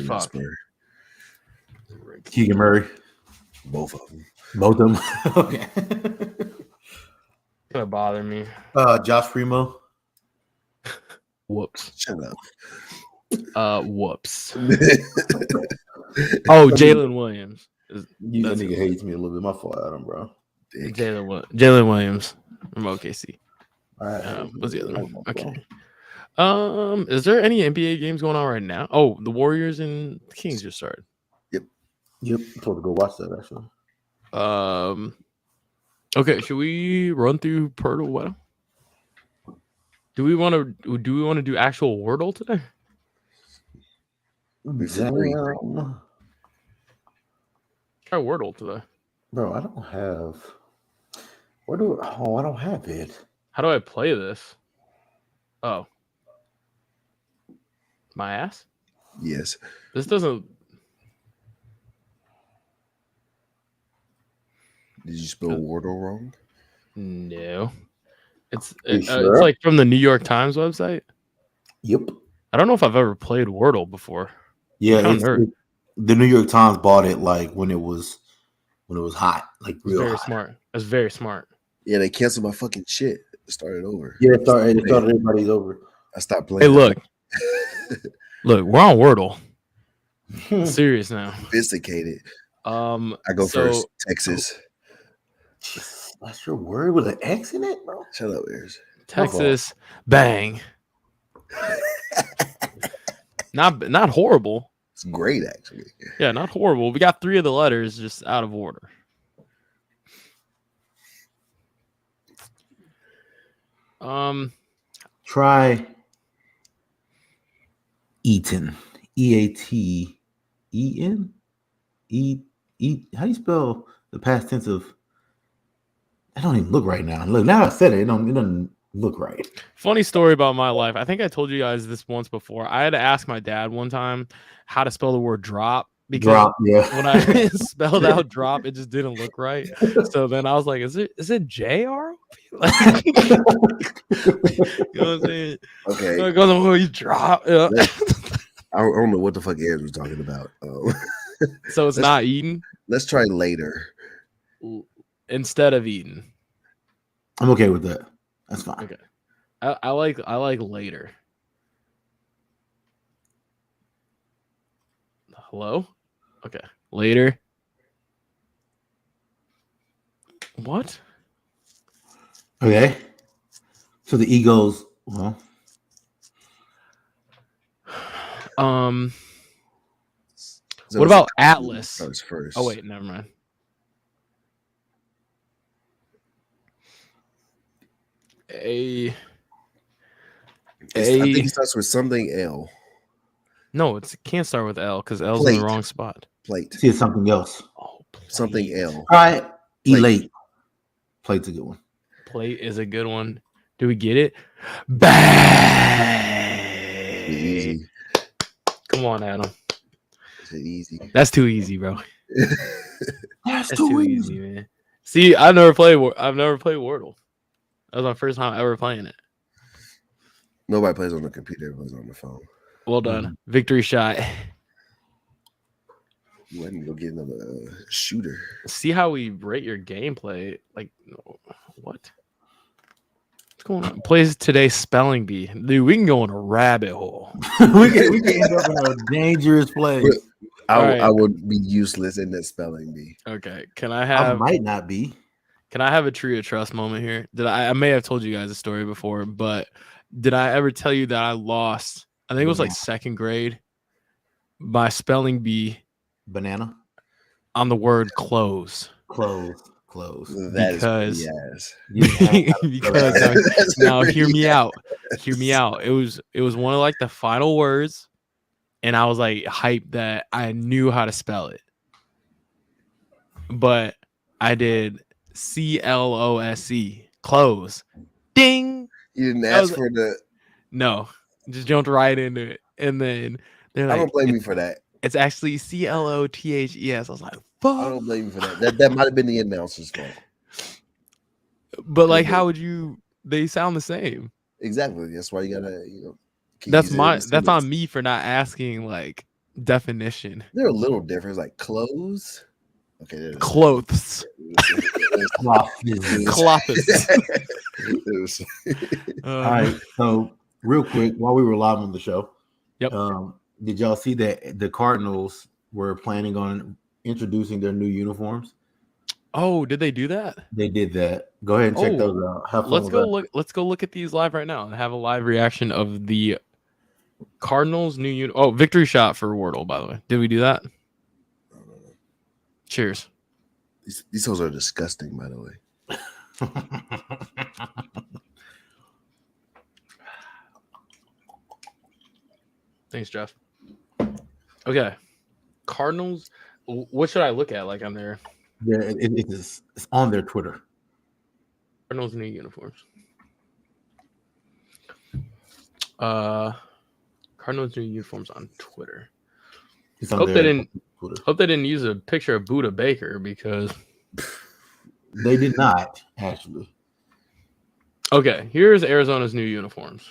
Fuck. Keegan Murray. Both of them. Both of them. Okay. It's gonna bother me. Josh Primo. Whoops. Shut up. Whoops. Oh, Jalen Williams. That nigga hates me a little bit. My fault, Adam, bro. Jalen Williams from OKC. All right. What's the other one? Okay. Is there any NBA games going on right now? Oh, the Warriors and the Kings just started. Yep. I'm supposed to go watch that actually. Okay, should we run through Pirtle Weddle? Do we want to do actual Wordle today? Damn. Try Wordle today. Bro, I don't have. I don't have it. How do I play this? Oh. My ass? Yes. This doesn't. Did you spell Wordle wrong? No. It's sure? it's like from the New York Times website. Yep. I don't know if I've ever played Wordle before. Yeah, the New York Times bought it like when it was hot, like real very hot. smart. That's very smart. Yeah, they canceled my fucking shit. It started over. Yeah, it started everybody's over. I stopped playing. Hey, look. Look, we're on Wordle. I'm serious now. Sophisticated. I go first. Texas. That's your word with an X in it, bro? Shut up, Ears. Texas, bang. Not horrible. It's great, actually. Yeah, not horrible. We got 3 of the letters just out of order. Try Eaton. EATEN. How do you spell the past tense of? I don't even look right now. Look, now I said it. It doesn't look right. Funny story about my life. I think I told you guys this once before. I had to ask my dad one time how to spell the word drop because when I spelled out drop, it just didn't look right. So then I was like, is it J-R-O-P? Like, you know what I'm saying? Okay. Like, oh, you drop. Yeah. I don't know what the fuck Aaron was talking about. So it's not Eden? Let's try later. Instead of Eden. I'm okay with that. That's fine. Okay. I like later. Hello? Okay. Later. What? Okay. So the Eagles, well. What about Atlas? That was first. Oh wait, never mind. I think it starts with something L. No, it can't start with L because L's in the wrong spot. Plate. See, it's something else. Oh, plate. Something L. All right. Elate. Plate's a good one. Plate is a good one. Do we get it? Bang! Easy. Come on, Adam. It's easy. That's too easy, bro. That's too easy, man. See, I've never played Wordle. That was my first time ever playing it. Nobody plays on the computer. Everyone's on the phone. Well done. Victory shot. You went and go get another shooter. See how we rate your gameplay? Like, what? going on? Plays today's spelling bee. Dude, we can go in a rabbit hole. we can end up in a dangerous place. I would be useless in that spelling bee. Okay. I might not be. Can I have a tree of trust moment here? I may have told you guys a story before, but did I ever tell you that I lost? I think it was like second grade. My spelling bee. Banana. On the word clothes. Clothes. Because now hear me out. Hear me out. It was one of like the final words, and I was like hyped that I knew how to spell it. But I did CLOSE, clothes. Ding. You didn't ask for the no, just jumped right into it. And then they're like, I don't blame you for that. It's actually CLOTHES. I was like, fuck. I don't blame you for that. That might have been the announcer's fault. But like, how would you? They sound the same. Exactly. That's why you gotta, That's on me for not asking like definition. They're a little different. It's like clothes. Okay. Clothes. Clothes. All right. So real quick, while we were live on the show, yep. Did y'all see that the Cardinals were planning on introducing their new uniforms? Oh, did they do that? They did that. Go ahead and check those out. Have fun Let's go look at these live right now and have a live reaction of the Cardinals' new uniform. Oh, victory shot for Wardle, by the way. Did we do that? Cheers. These hoes are disgusting, by the way. Thanks, Jeff. Okay. Cardinals. What should I look at? Like on their. Yeah, it's on their Twitter. Cardinals new uniforms. Cardinals new uniforms on Twitter. Hope they didn't use a picture of Buda Baker because they did not actually. Okay, here's Arizona's new uniforms.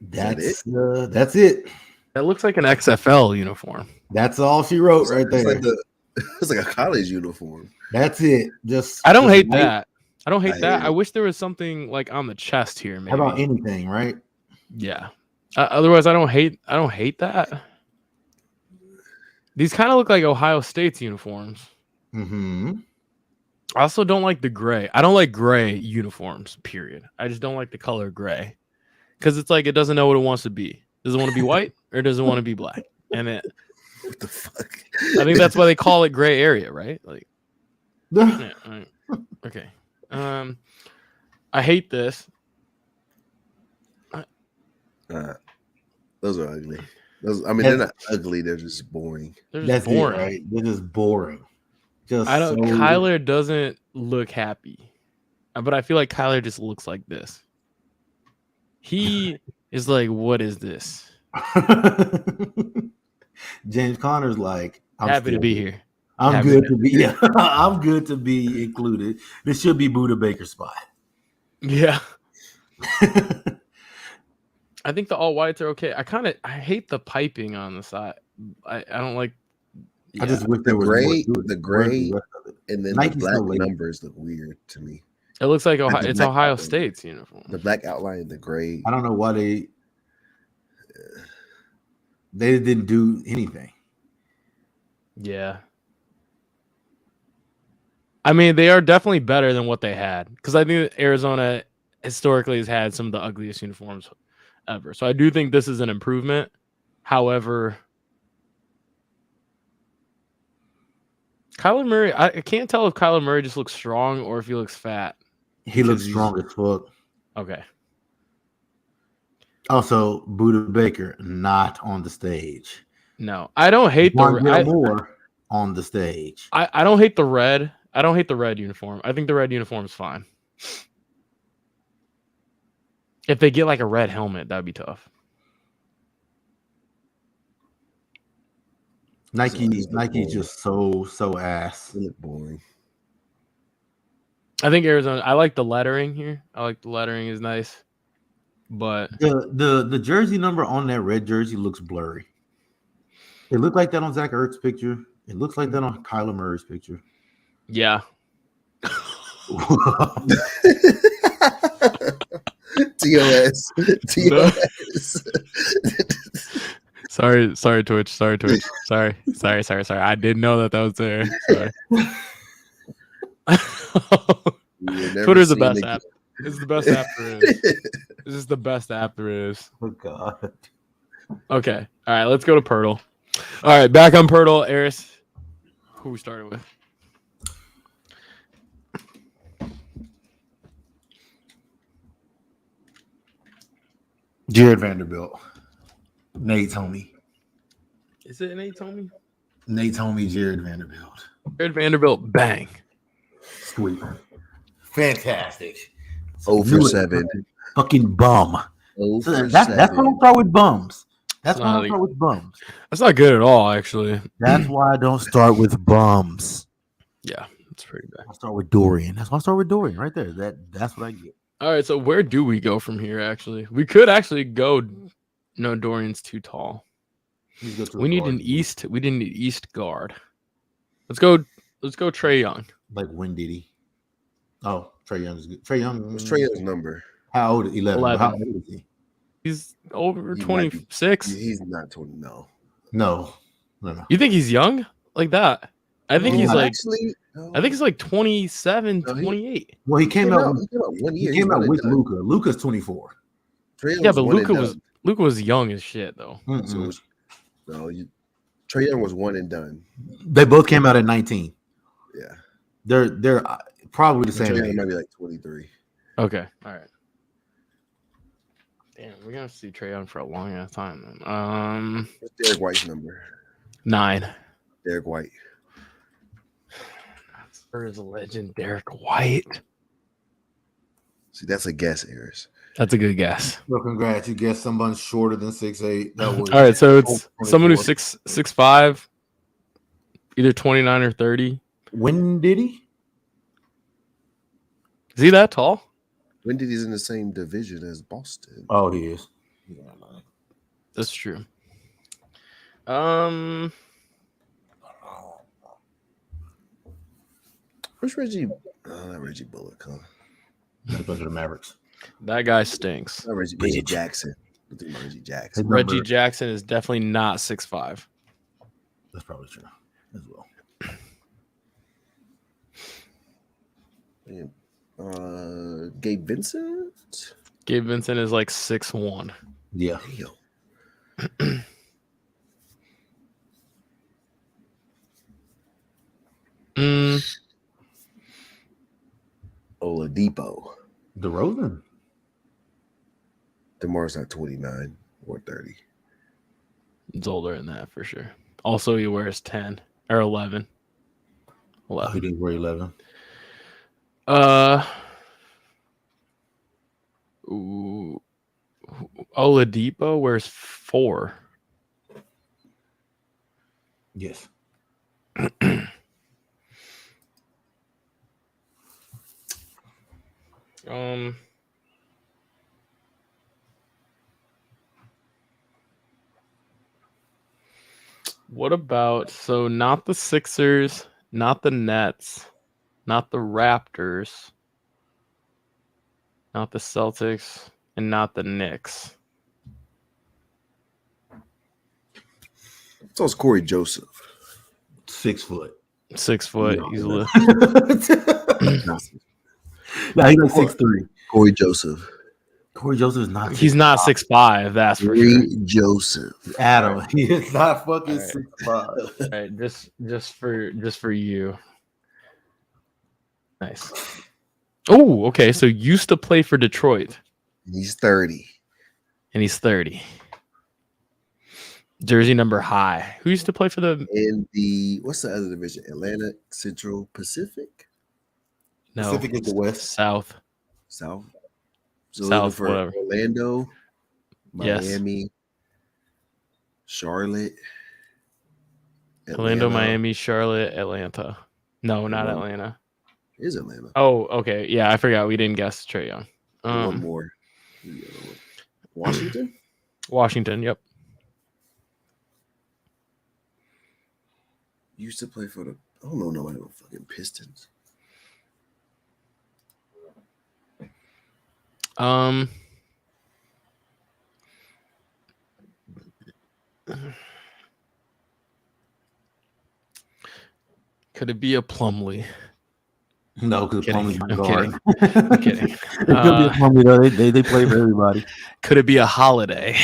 That's it. That looks like an XFL uniform. That's all she wrote right there. It's like a college uniform. That's it. I don't hate that. I don't hate that. I wish there was something like on the chest here. Maybe. How about anything, right? Yeah. Otherwise, I don't hate that. These kind of look like Ohio State's uniforms. Mm-hmm. I also don't like the gray. I don't like gray uniforms, period. I just don't like the color gray. Because it's like it doesn't know what it wants to be. Does it want to be white or does it want to be black? And what the fuck? I think that's why they call it gray area, right? Like, yeah, right. Okay. I hate this. Those are ugly. They're not ugly. They're just boring. They're just boring. Right? They're just boring. Kyler doesn't look happy, but I feel like Kyler just looks like this. He is like, what is this? James Conner's like, I'm happy to be here. I'm good to be. Yeah, I'm good to be included. This should be Buda Baker's spot. Yeah. I think the all whites are okay. I hate the piping on the side. I don't like. Yeah. I just wish there was the gray, and then Nike's the black numbers look weird to me. It looks like it's Ohio State's uniform. The black outline, the gray. I don't know why they didn't do anything. Yeah. I mean, they are definitely better than what they had because I think Arizona historically has had some of the ugliest uniforms ever. So I do think this is an improvement. However, Kyler Murray, I can't tell if Kyler Murray just looks strong or if he looks fat. He looks strong as fuck. Okay. Also, Buda Baker not on the stage. No, I don't hate more on the stage. I don't hate the red. I don't hate the red uniform. I think the red uniform is fine. If they get like a red helmet, that'd be tough. Nike's just so ass. They look boring. I think Arizona. I like the lettering here. I like the lettering is nice, but the jersey number on that red jersey looks blurry. It looked like that on Zach Ertz's picture. It looks like that on Kyler Murray's picture. Yeah, TOS. No. TOS. Sorry, Twitch. Sorry. I didn't know that was there. Sorry. Twitter's the best app. It's the best app there is. This is the best app there is. Oh God. Okay. All right. Let's go to Pirtle. All right. Back on Pirtle. Eris, who we started with? Jared Vanderbilt. Nate's homie. Is it Nate Tomey? Nate's homie, Jared Vanderbilt. Jared Vanderbilt. Bang. Sweet. Fantastic. 0 for 7. Fucking bum. 0 for That's 7. why I don't start with bums. That's why I not don't start with bums. That's not good at all, actually. That's why I don't start with bums. Yeah, it's pretty bad. I start with Dorian. That's why I start with Dorian right there. That's what I get. All right, so where do we go from here? Actually, we could actually go. No, Dorian's too tall. We need an east. We need an east guard. Let's go. Let's go. Trae Young. Like when did he? Oh, Trae Young is good. Trae Young. What's Trae Young's number? How old? 11. 11. How old is he? He's over He 26. He's not 20. No. You think he's young like that? I think he's like. Actually, no. I think he's like 27, 28. Well, he came out 1 year. He came out with Luka. Luka's 24. Yeah, but Luka was young as shit though. So Trae Young was 1 and done. They both came out at 19. Yeah, they're probably the same. Trae Young age. might be like 23. Okay, all right. Damn, we're gonna see Trae Young for a long ass time then. What's Derek White's number? 9. Derek White. There is a legend, Derek White. See, that's a guess, Eris. That's a good guess. Well, congrats. You guessed someone shorter than 6'8". That was All right, so it's 24. someone who's 6'5", either 29 or 30. When did he? Is he that tall? When did he's in the same division as Boston? Oh, he is. That's true. Where's Reggie? Not Reggie Bullock, huh? Go to the Mavericks. That guy stinks. Not Reggie Jackson. I think about Reggie Jackson. Reggie Jackson is definitely not 6'5". That's probably true as well. Gabe Vincent. Gabe Vincent is like 6'1". Yeah. Oladipo. DeRozan. DeMar's not 29 or 30. He's older than that for sure. Also, he wears 10 or 11. Oh, he didn't wear 11. Oladipo wears 4. Yes. What about not the Sixers, not the Nets, not the Raptors, not the Celtics, and not the Knicks? So it's Corey Joseph. 6 foot. 6 foot easily. No, he's like 6'3". Corey Joseph. Corey Joseph is not. He's not 6'5". That's for sure. Corey Joseph. Adam. He is not fucking All 6'5". All right, just for you. Nice. Oh, okay. So used to play for Detroit. He's 30. And he's 30. Jersey number high. Who used to play for the In what's the other division? Atlantic, Central, Pacific? No, Pacific is the West. South. South. So South, for whatever. Orlando, Yes. Miami, Charlotte. Orlando, Atlanta. Miami, Charlotte, Atlanta. No, not Atlanta. It is Atlanta. Oh, okay. Yeah, I forgot. We didn't guess Trae Young. One more. Washington? Washington, yep. Used to play for the I don't know nobody with fucking Pistons. Um, could it be a Plumlee? No, because Plumlee's not guard. I'm kidding. It could be a Plumlee though. They play for everybody. Could it be a Holiday?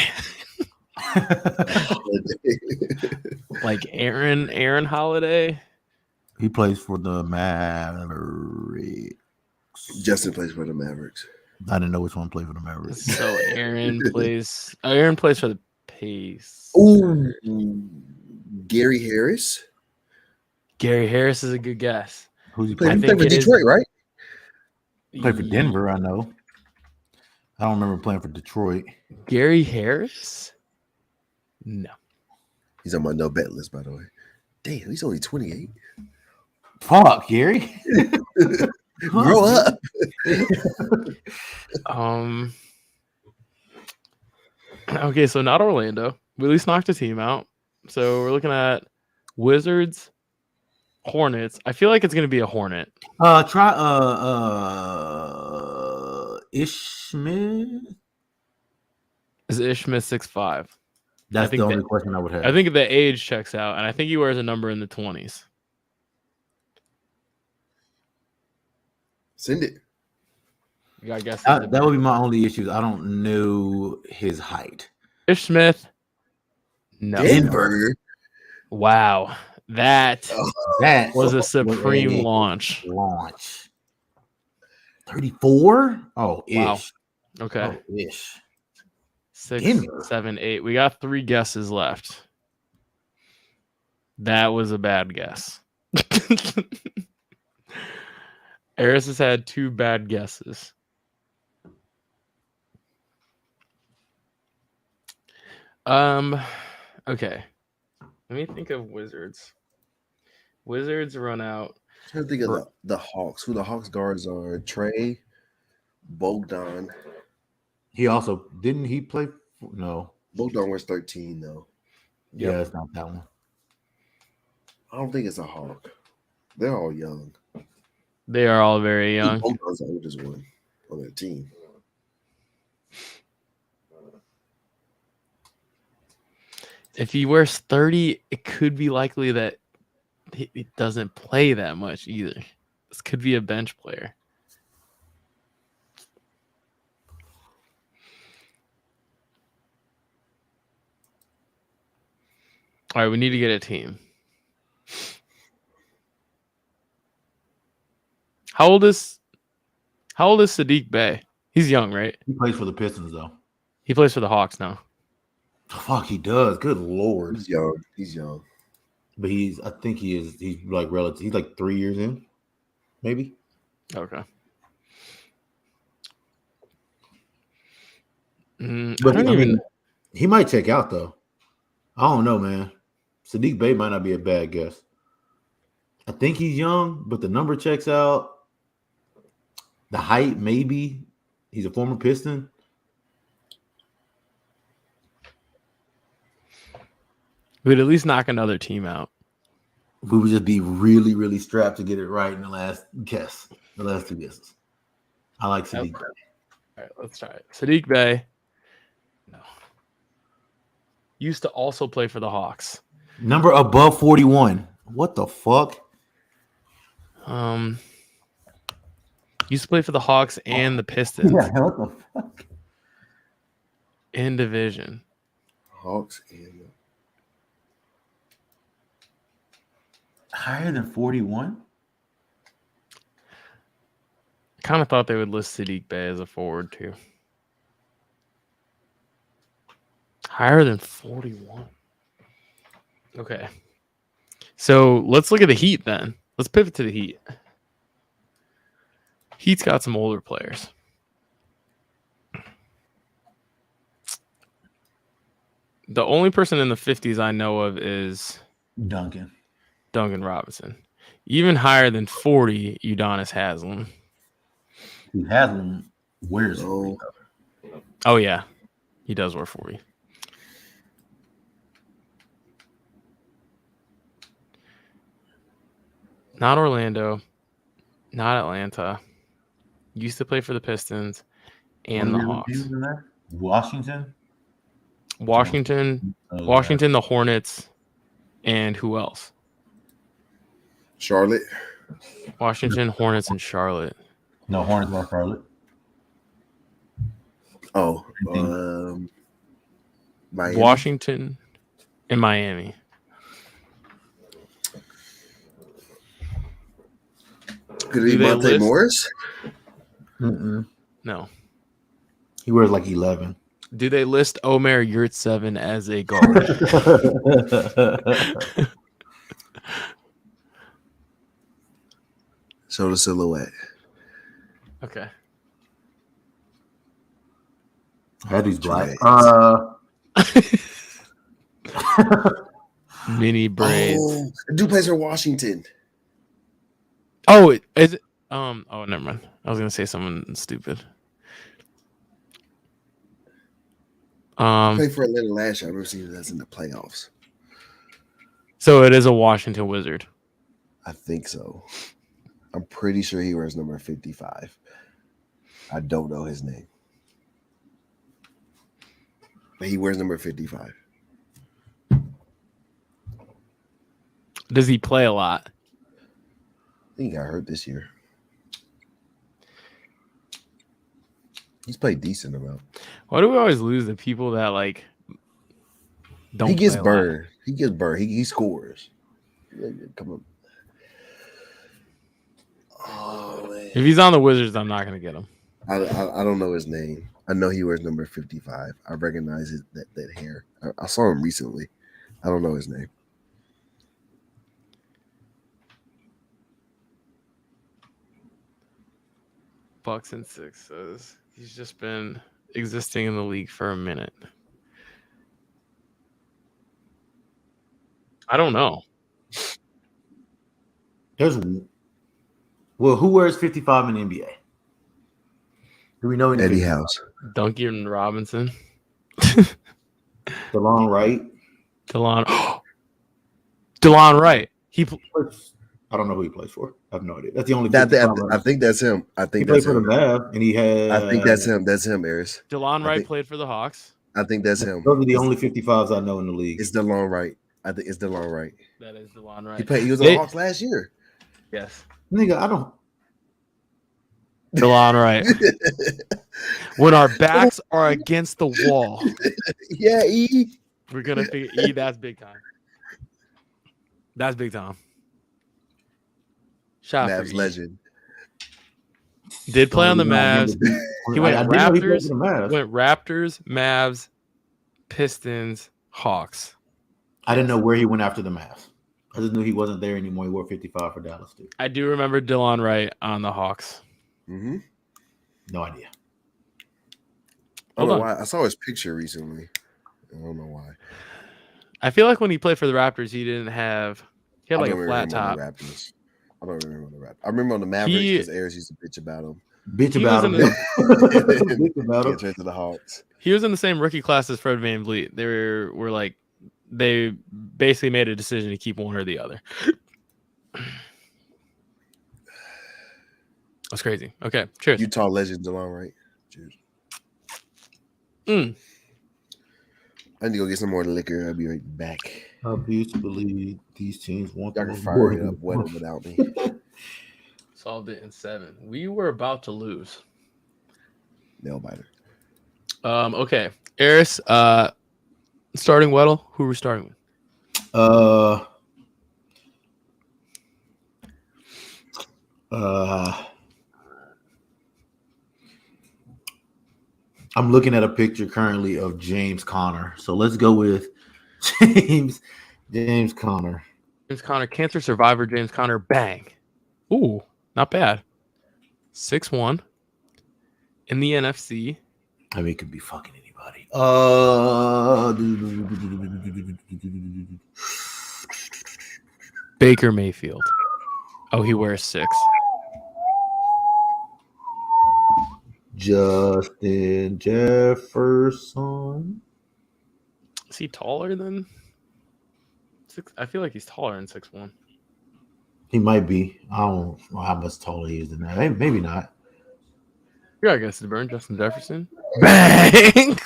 Like Aaron Holiday? He plays for the Mavericks. Justin plays for the Mavericks. I didn't know which one played for the Mavericks. So Aaron plays. Aaron plays for the Pacers. Ooh, Gary Harris. Gary Harris is a good guess. Who's he Played playing? for Detroit, right? Played for Denver, I know. I don't remember playing for Detroit. Gary Harris? No. He's on my no bet list, by the way. Damn, he's only 28. Fuck, Gary. Grow up. Okay, so not Orlando. We at least knocked a team out. So we're looking at Wizards, Hornets. I feel like it's gonna be a Hornet. Try Ishmael. Is Ishmael 6'5"? That's the only question I would have. I think the age checks out, and I think he wears a number in the 20s. Send it. You gotta guess. That would be my only issue. I don't know his height. Ish Smith. No. Denver. Wow. That was a supreme launch. 34? Oh, ish. Wow. Okay. Oh, ish. 6, Denver. 7, 8. We got 3 guesses left. That was a bad guess. Eris has had 2 bad guesses. Okay. Let me think of Wizards. Wizards run out. I'm trying to think of the Hawks. Who the Hawks guards are? Trey, Bogdan. He also didn't he play? No. Bogdan wears 13 though. Yeah, it's not that one. I don't think it's a Hawk. They're all young. They are all very young. Bogdan's the oldest one on their team. If he wears 30, it could be likely that he doesn't play that much either. This could be a bench player. All right, we need to get a team. How old is Sadiq Bey? He's young, right? He plays for the Pistons though. He plays for the Hawks now. Fuck, he does. Good lord. He's young. He's young. But he's like relative. He's like 3 years in, maybe. Okay. But I mean, he might check out though. I don't know, man. Sadiq Bey might not be a bad guess. I think he's young, but the number checks out. The height, maybe. He's a former Piston. We'd at least knock another team out. We would just be really, really strapped to get it right in the last guess. The last 2 guesses. I like Sadiq Bey. All right, let's try it. Sadiq Bey. No. Used to also play for the Hawks. Number above 41. What the fuck? Used to play for the Hawks and the Pistons. Yeah, what the fuck? In division. Hawks and Higher than 41? I kind of thought they would list Sadiq Bey as a forward too. Higher than 41. Okay. So let's look at the Heat then. Let's pivot to the Heat. Heat's got some older players. The only person in the 50s I know of is Duncan Robinson. Even higher than 40, Udonis Haslem. Haslem wears 40. Oh, yeah. He does wear 40. Not Orlando. Not Atlanta. Used to play for the Pistons. and the Hawks. Washington, Washington, the Hornets, and who else? Charlotte. Washington, Hornets, and Charlotte. No, Hornets or Charlotte. Oh, Miami. Washington and Miami. Could it be Monte Morris? No. He wears like 11. Do they list Omer Yurtseven as a guard? Show the silhouette. Okay. Eddie's black. Mini braids. Oh, the dude plays for Washington. Oh, is it? Oh, never mind. I was gonna say something stupid. Played for Atlanta last year. I remember seeing that in the playoffs. So it is a Washington Wizard. I think so. I'm pretty sure he wears number 55. I don't know his name. But he wears number 55. Does he play a lot? I think he got hurt this year. He's played decent amount. Why do we always lose the people that like don't? He gets play a burned. lot? He gets burned. He scores. Come on. Oh man. If he's on the Wizards, I'm not gonna get him. I don't know his name. I know he wears number 55. I recognize that hair. I saw him recently. I don't know his name. Bucks and sixes. He's just been existing in the league for a minute. I don't know. Who wears 55 in the NBA? Do we know any? Eddie House. Duncan Robinson. DeLon Wright. DeLon Wright. I don't know who he plays for. I have no idea. That's the only. I think that's him. I think he that's played him. for the Mavs, and he had. I think that's him. That's him, Eris. DeLon Wright played for the Hawks. I think that's him. Those are the only 55s I know in the league. It's DeLon Wright. I think it's DeLon Wright. That is DeLon Wright. He was on the Hawks last year. Yes. Nigga, I don't. DeLon Wright. When our backs are against the wall. Yeah, E. We're gonna figure E. That's big time. That's big time. Shot for Mavs E. legend. Did play on the Mavs. He went Raptors. Went Raptors, Mavs, Pistons, Hawks. I didn't know where he went after the Mavs. I just knew he wasn't there anymore. He wore 55 for Dallas too. I do remember DeLon Wright on the Hawks. Mm-hmm. No idea. I don't know why. I saw his picture recently. I don't know why. I feel like when he played for the Raptors, he had like a flat top. I don't remember on the Raptors. I remember on the Mavericks because Ayers used to bitch about him. Bitch about him. Get to the Hawks. He was in the same rookie class as Fred VanVleet. They basically made a decision to keep one or the other. That's crazy. Okay, cheers. Utah legend DeLon Wright. Cheers. I need to go get some more liquor. I'll be right back. I used to believe these teams want y'all can fire it up wetter without me. Solved it in 7. We were about to lose. Nail biter. Okay. Eris, starting Weddle. Who are we starting with? I'm looking at a picture currently of James Conner. So let's go with James Conner. James Conner, cancer survivor. James Conner, bang. Ooh, not bad. 6'1" in the NFC. I mean, it could be fucking anybody. Baker Mayfield. Oh, he wears 6. Justin Jefferson. Is he taller than 6? I feel like he's taller than 6'1". He might be. I don't know how much taller he is than that. Maybe not. Yeah, I guess the burn Justin Jefferson. Bang.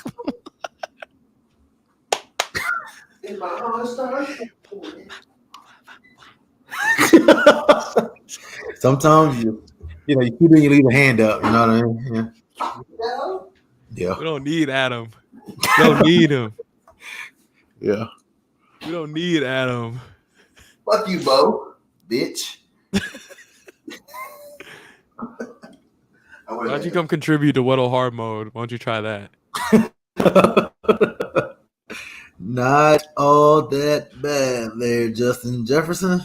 Sometimes you keep it, you leave a hand up. You know what I mean? Yeah. We don't need Adam. We don't need him. Yeah. We don't need Adam. Fuck you, Bo, bitch. Why don't you come contribute to Weddle Hard Mode? Why don't you try that? Not all that bad there, Justin Jefferson.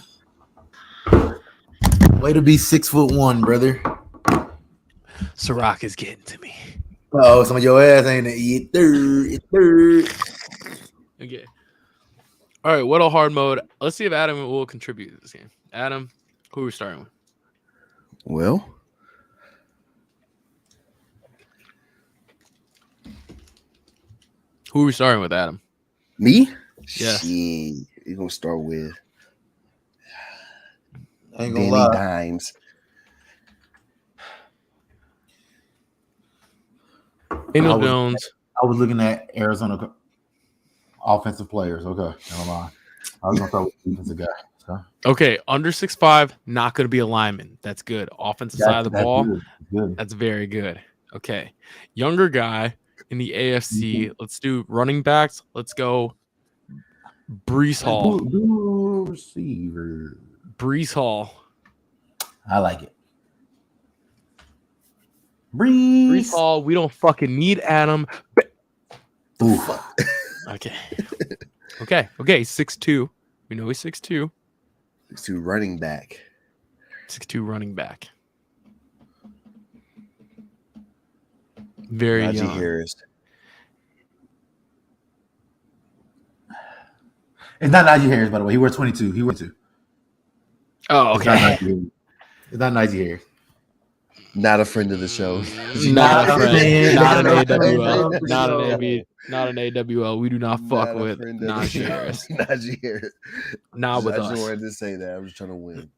Way to be 6'1", brother. Ciroc is getting to me. Oh, some of your ass ain't eat third. Okay. All right, Weddle Hard Mode. Let's see if Adam will contribute to this game. Adam, who are we starting with? Well, who are we starting with, Adam? me? Yeah. You're gonna start with Ain't gonna Danny lie. Dimes. Daniel Jones. I was looking at Arizona offensive players. Okay, never mind. I was gonna start with the defensive guy. So. Okay, under 6'5", not going to be a lineman. That's good. Offensive side of the ball, good. That's very good. Okay, younger guy in the AFC. Mm-hmm. Let's do running backs. Let's go Breece Hall. Receiver. Breece Hall. I like it. Breece Hall. We don't fucking need Adam. Ooh. Okay. Okay. 6'2". We know he's 6'2". 6'2" running back. 6'2" running back. Very Najee young. Harris. It's not Najee Harris, by the way. He wears 22. He wears 2. Oh, okay. It's not Najee Harris. Not a friend of the show. Not a friend. Not an AWL. Not an AB. Not an AWL. We do not fuck with Najee Harris. Najee Harris. Not with us. I just wanted to say that. I was trying to win.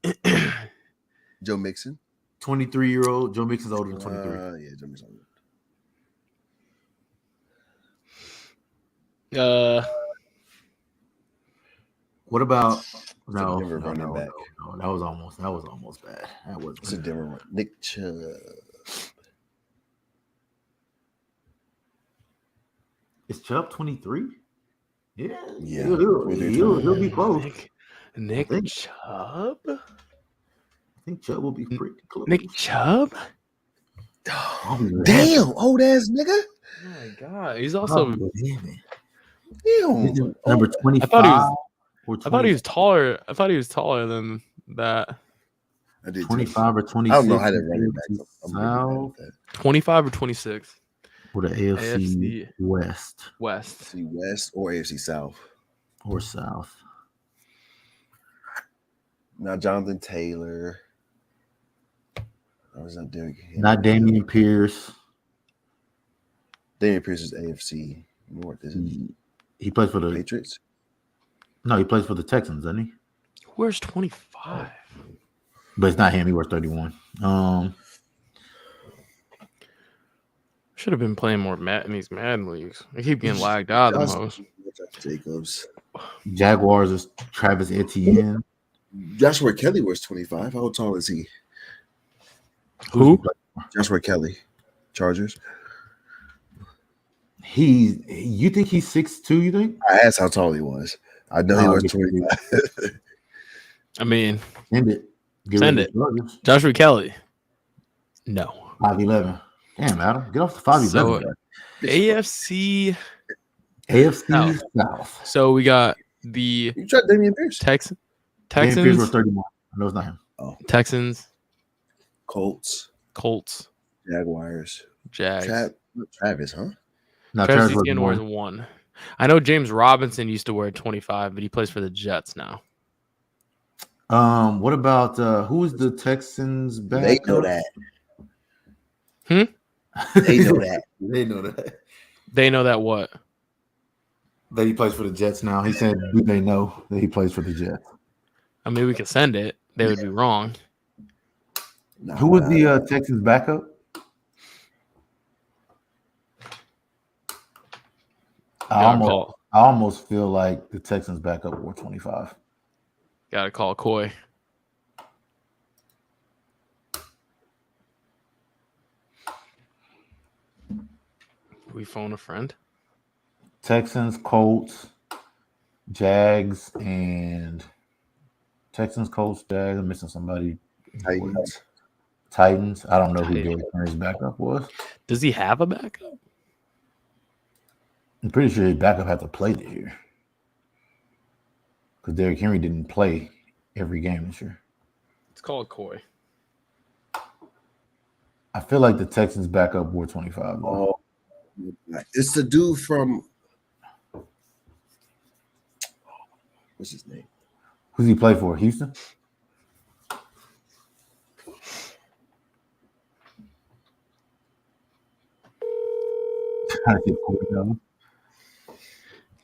Joe Mixon. 23-year-old. Joe Mixon's older than 23. Yeah, Joe Mixon. What about No, that was almost bad. That was a Denver one. Nick Chubb. Is Chubb 23? Yeah. He'll be close. Nick Chubb? I think Chubb will be pretty close. Nick Chubb? Damn, old ass nigga. Oh my god. He's also number 25. I thought he was taller. I thought he was taller than that. I did 25 or 26. I don't know how to run it back. 25 or 26. For the AFC West. AFC West or AFC South. Or South. Now Jonathan Taylor. I was not doing Not Dameon Pierce. Dameon Pierce is AFC North, isn't he? He plays for the Patriots? No, he plays for the Texans, doesn't he? Where's 25? But it's not him. He wears 31. Should have been playing more in these Madden leagues. I keep getting lagged out the most. Jacobs. Jaguars is Travis Etienne. Joshua Kelly wears 25. How tall is he? Who? Joshua Kelly. Chargers. You think he's 6'2", you think? I asked how tall he was. I know he was 25. I mean, send it. Send it. Joshua Kelly. No. 5'11". Damn, Adam. Get off the 5'11". So, AFC South. So we got the You tried Dameon Pierce. Texans. Dameon Pierce was 31. No, it's not him. Oh. Texans. Colts. Jaguars. Jags. Travis, huh? No, Travis Etienne wears 1. I know James Robinson used to wear 25, but he plays for the Jets now. What about who is the Texans back? They know that. They know that. They know that. They know that what? That he plays for the Jets now. He said, do they know that he plays for the Jets? I mean, we could send it. They would be wrong. Who was the Texans backup? I almost feel like the Texans back up 425. Gotta call Coy. We phone a friend. Texans, Colts, Jags, and Texans, Colts, Jags. I'm missing somebody. Titans. I don't know who Derrick Henry's backup was. Does he have a backup? I'm pretty sure his backup had to play this year because Derrick Henry didn't play every game this year. It's called Coy. I feel like the Texans back up 425. Oh, it's the dude from what's his name? Who's he play for? Houston?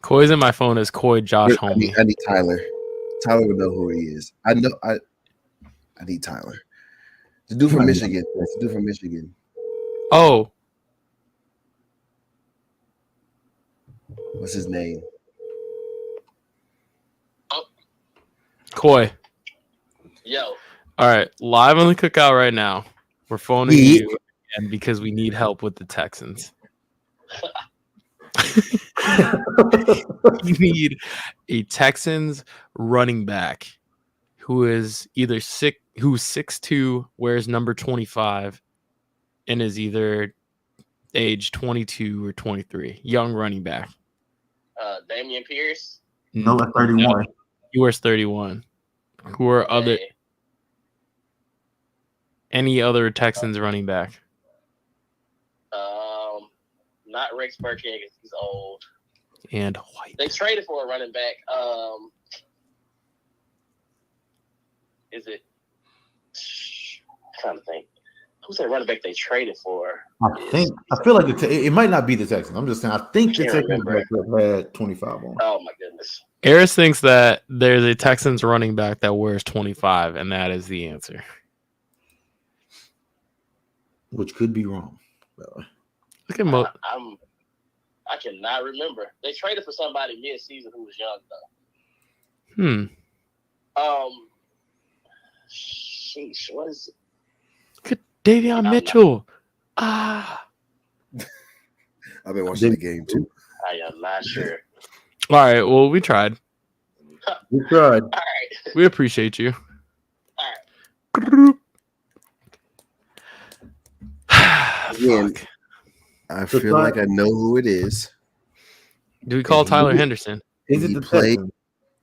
Coy's in my phone as Coy Josh Homie. I need Tyler. Tyler would know who he is. I know. I need Tyler. The dude from Michigan. That's the dude from Michigan. Oh. What's his name? Coy. Yo. All right. Live on the cookout right now. We're phoning you again because we need help with the Texans. You need a Texans running back who is either who's 6'2", wears number 25, and is either age 22 or 23. Young running back. Damian Pierce. No, that's 31. No, he wears 31. Who are any other Texans running back? Not Rex Burkhead because he's old. And White. They traded for a running back. Is it? I'm trying to think. Who's that running back they traded for? I feel like it might not be the Texans. I'm just saying. I think the Texans had 25 on. Oh my goodness. Eris thinks that there's a Texans running back that wears 25, and that is the answer. Which could be wrong. Look at I cannot remember. They traded for somebody mid-season who was young though. Sheesh, what is it? Look at Davion Mitchell. I've been watching the game too. I am not sure. All right. Well, we tried. We tried. All right. We appreciate you. All right. Again, I feel like I know who it is. Do we call Tyler Henderson? Is it the Texans?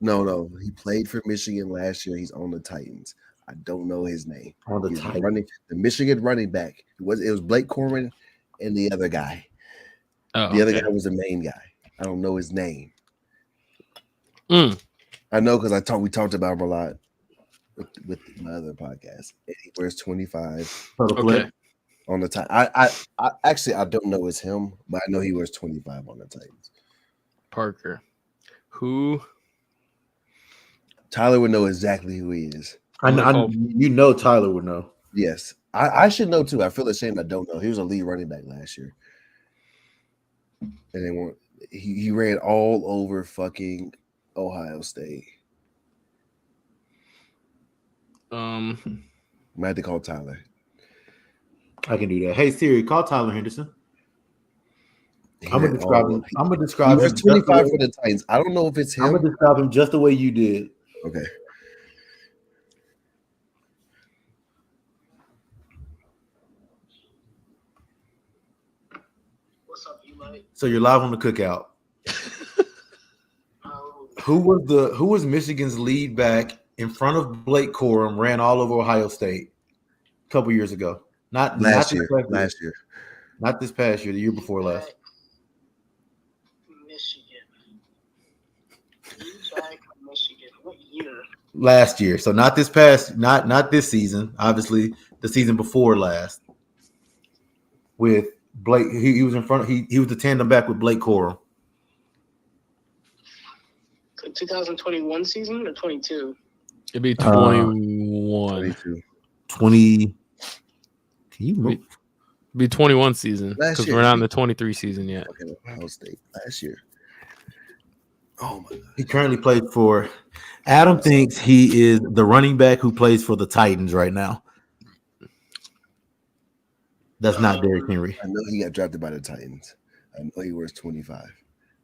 No. He played for Michigan last year. He's on the Titans. I don't know his name. On the Titans. The Michigan running back. It was Blake Corum and the other guy. Oh, the other guy was the main guy. I don't know his name. I know because we talked about him a lot with my other podcast. And he wears 25 on the Titans. I actually don't know it's him, but I know he wears 25 on the Titans. Parker. Who? Tyler would know exactly who he is. You know Tyler would know. Yes. I should know too. I feel ashamed I don't know. He was a lead running back last year. And he ran all over fucking Ohio State. I had to call Tyler. I can do that. Hey Siri, call Tyler Henderson. I'm gonna describe him. 25 for the Titans. I don't know if it's him. I'm gonna describe him just the way you did. Okay. What's up, Eli? So you're live on the cookout. Who was Michigan's lead back in front of Blake Corum, ran all over Ohio State a couple years ago? Last year. Not this past year, the year before last. Michigan. What year? Last year. So not this past, not this season. Obviously, the season before last. With Blake, he was in front. He was the tandem back with Blake Corum. 2021 season or 22? It'd be 21. 20. Can you move? It'd be 21 season because we're not in the 23 season yet. Okay, Ohio State last year. Oh my God. He currently plays for. Adam thinks he is the running back who plays for the Titans right now. That's not Derrick Henry. I know he got drafted by the Titans. I know he wears 25.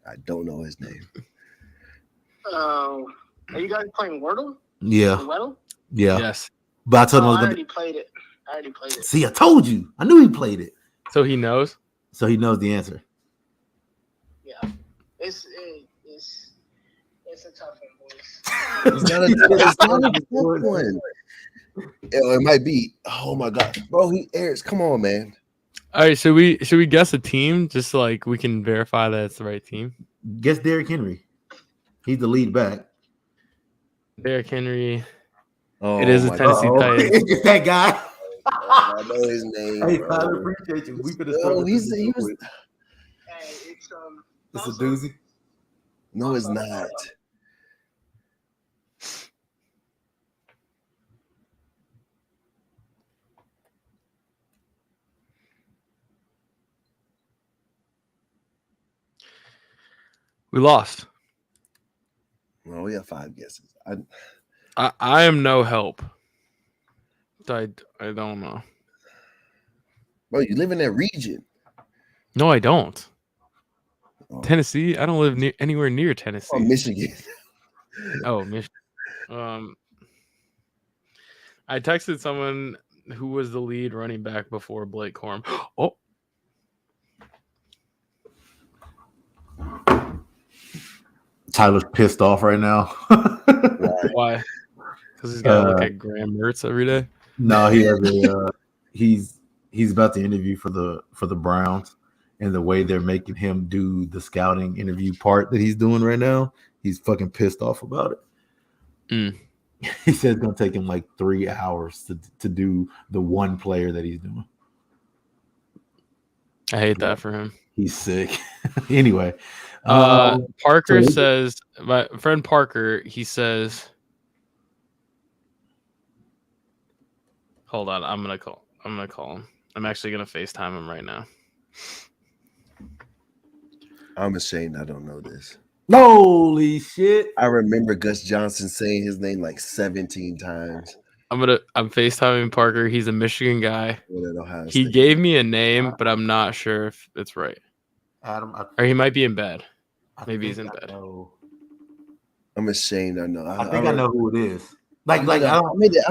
I don't know his name. Are you guys playing Wordle? Yeah. Wordle? Yeah. Yes. But I told him I already played it. See, I told you. I knew he played it. So he knows. So he knows the answer. Yeah. It's a tough one, boys. It's not a tough one. It might be. Oh my God, bro! Come on, man. All right, should we guess a team just so, like we can verify that it's the right team? Guess Derrick Henry. He's the lead back. Derrick Henry. Oh, it is a Tennessee Titans. It's that guy. I know his name. Hey, bro. Tyler, appreciate you. We could have No, he started. was. Hey, It's a doozy. No, it's not. We lost. Well, we have 5 guesses. I am no help. I don't know. Bro, you live in that region. No, I don't. Oh. Tennessee. I don't live anywhere near Tennessee. Oh, Michigan. Oh, Michigan. I texted someone who was the lead running back before Blake Corum. Oh. Tyler's pissed off right now. Why? Because he's got to look at Graham Mertz every day. No, he has a. He's about to interview for the Browns, and the way they're making him do the scouting interview part that he's doing right now, he's fucking pissed off about it. He said it's gonna take him like 3 hours to do the one player that he's doing. I hate that for him. He's sick. Anyway, Parker says, my friend Parker, he says, hold on, I'm gonna call him. I'm actually gonna FaceTime him right now. I'm ashamed I don't know this. Holy shit! I remember Gus Johnson saying his name like 17 times. I'm FaceTiming Parker. He's a Michigan guy. Ohio He State. gave me a name, but I'm not sure if it's right. Adam, Or he might be in bed. Maybe he's in bed. I'm ashamed I know. I think I know who it is. I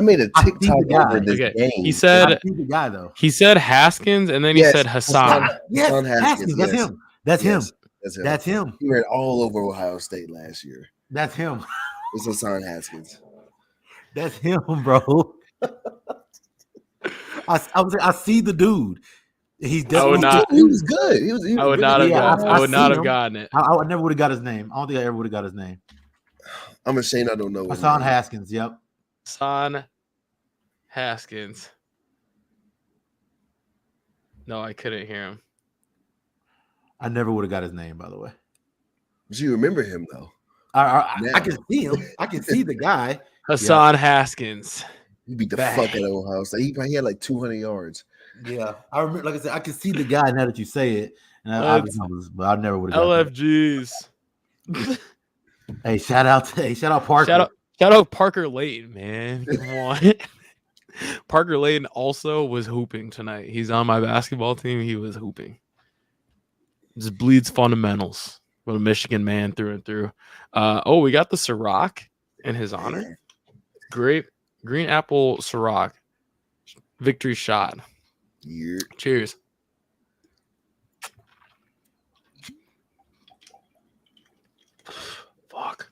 made a TikTok over this game. He said the guy though. He said Haskins, and then he said Hassan. Yes, Haskins. That's him. That's him. That's him. He ran all over Ohio State last year. That's him. It's Hassan Haskins. That's him, bro. I see the dude. He's definitely he was good. He was I would not have gotten it. I never would have got his name. I don't think I ever would have got his name. I'm ashamed I don't know. Hassan Haskins. Yep. Hassan Haskins. No, I couldn't hear him. I never would have got his name, by the way. But you remember him though. I can see him. I can see the guy. Hassan Haskins. He beat the fuck out of Ohio State. He had like 200 yards. Yeah, I remember. Like I said, I can see the guy now that you say it, but I never would have. LFGs. Hey, shout out Parker. Shout out Parker Layton, man. Come on. Parker Layton also was hooping tonight. He's on my basketball team. He was hooping. Just bleeds fundamentals. What a Michigan man through and through. We got the Ciroc in his honor. Great green apple Ciroc. Victory shot. Yeah. Cheers. Fuck.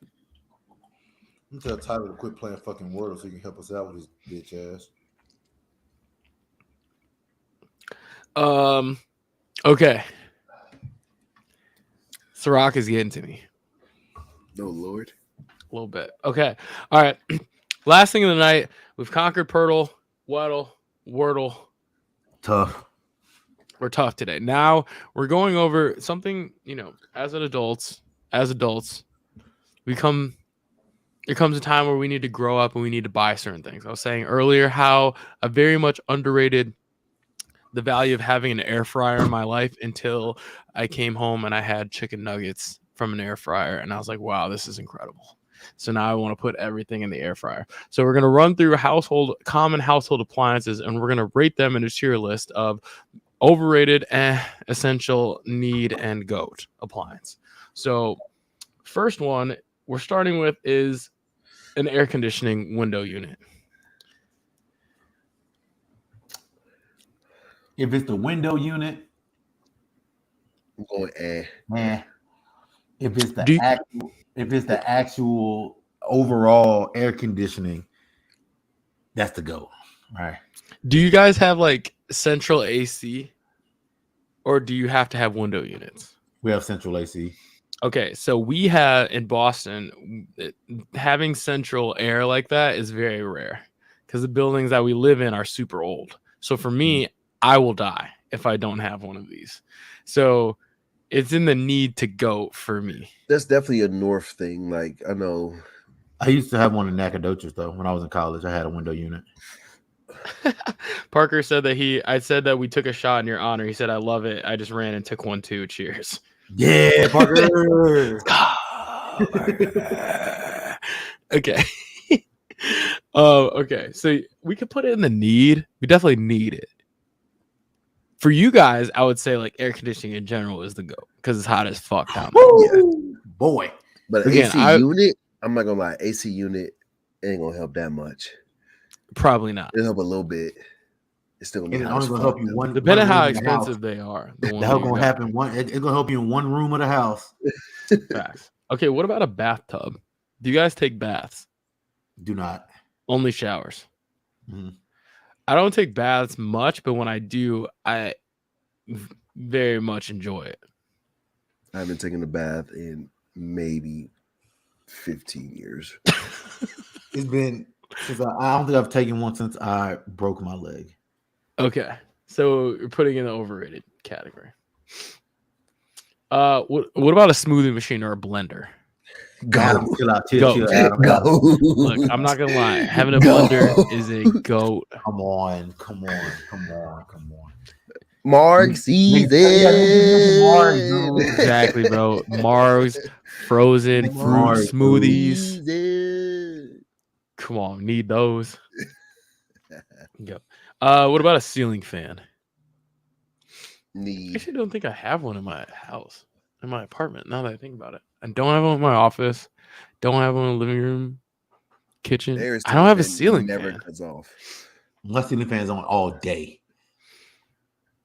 I'm tell Tyler to quit playing fucking Wordle so he can help us out with his bitch ass. Okay. Ciroc is getting to me. No Lord. A little bit. Okay. All right. Last thing of the night, we've conquered Pirtle, Wordle. Tough. We're tough today. Now we're going over something, as adults, there comes a time where we need to grow up and we need to buy certain things. I was saying earlier how I very much underrated the value of having an air fryer in my life until I came home and I had chicken nuggets from an air fryer, and I was like, wow, this is incredible. So now I want to put everything in the air fryer. So we're going to run through common household appliances, and we're going to rate them in a tier list of overrated, essential, need, and GOAT appliance. So first one we're starting with is an air conditioning window unit. If it's the window unit, I'm going man. If it's the actual overall air conditioning, that's the GOAT. All right. Do you guys have like central AC, or do you have to have window units? We have central AC. Okay, so we have in Boston, having central air like that is very rare because the buildings that we live in are super old. So for me, I will die if I don't have one of these. So it's in the need to go for me. That's definitely a North thing. Like, I know. I used to have one in Nacogdoches, though. When I was in college, I had a window unit. Parker said that I said that we took a shot in your honor. He said, I love it. I just ran and took one too. Cheers. Yeah, Parker. Okay. Okay. So we could put it in the need. We definitely need it. For you guys, I would say like air conditioning in general is the go because it's hot as fuck down there. Yeah. Boy. But Again, AC unit, I'm not gonna lie, AC unit ain't gonna help that much. Probably not. It'll help a little bit. It's still gonna be It's only gonna help you one. Depending one how room in the expensive house. they are. That's gonna happen. It's gonna help you in one room of the house. Facts. Okay, what about a bathtub? Do you guys take baths? Do not. Only showers. Mhm. I don't take baths much, but when I do, I very much enjoy it. I haven't taken a bath in maybe 15 years. It's been since I don't think I've taken one since I broke my leg. Okay, so you're putting in the overrated category. What about a smoothie machine or a blender? Go. Chill out. Go. Look, I'm not gonna lie. Having a blender is a goat. Come on. Mark season. Exactly, bro. Margs, frozen fruit smoothies. Season. Come on, need those. Yep. What about a ceiling fan? I Need. actually don't think I have one in my house, in my apartment. Now that I think about it, I don't have one in my office. Don't have one in the living room, kitchen. I don't have a ceiling never fan. cuts off. My ceiling fan's on all day.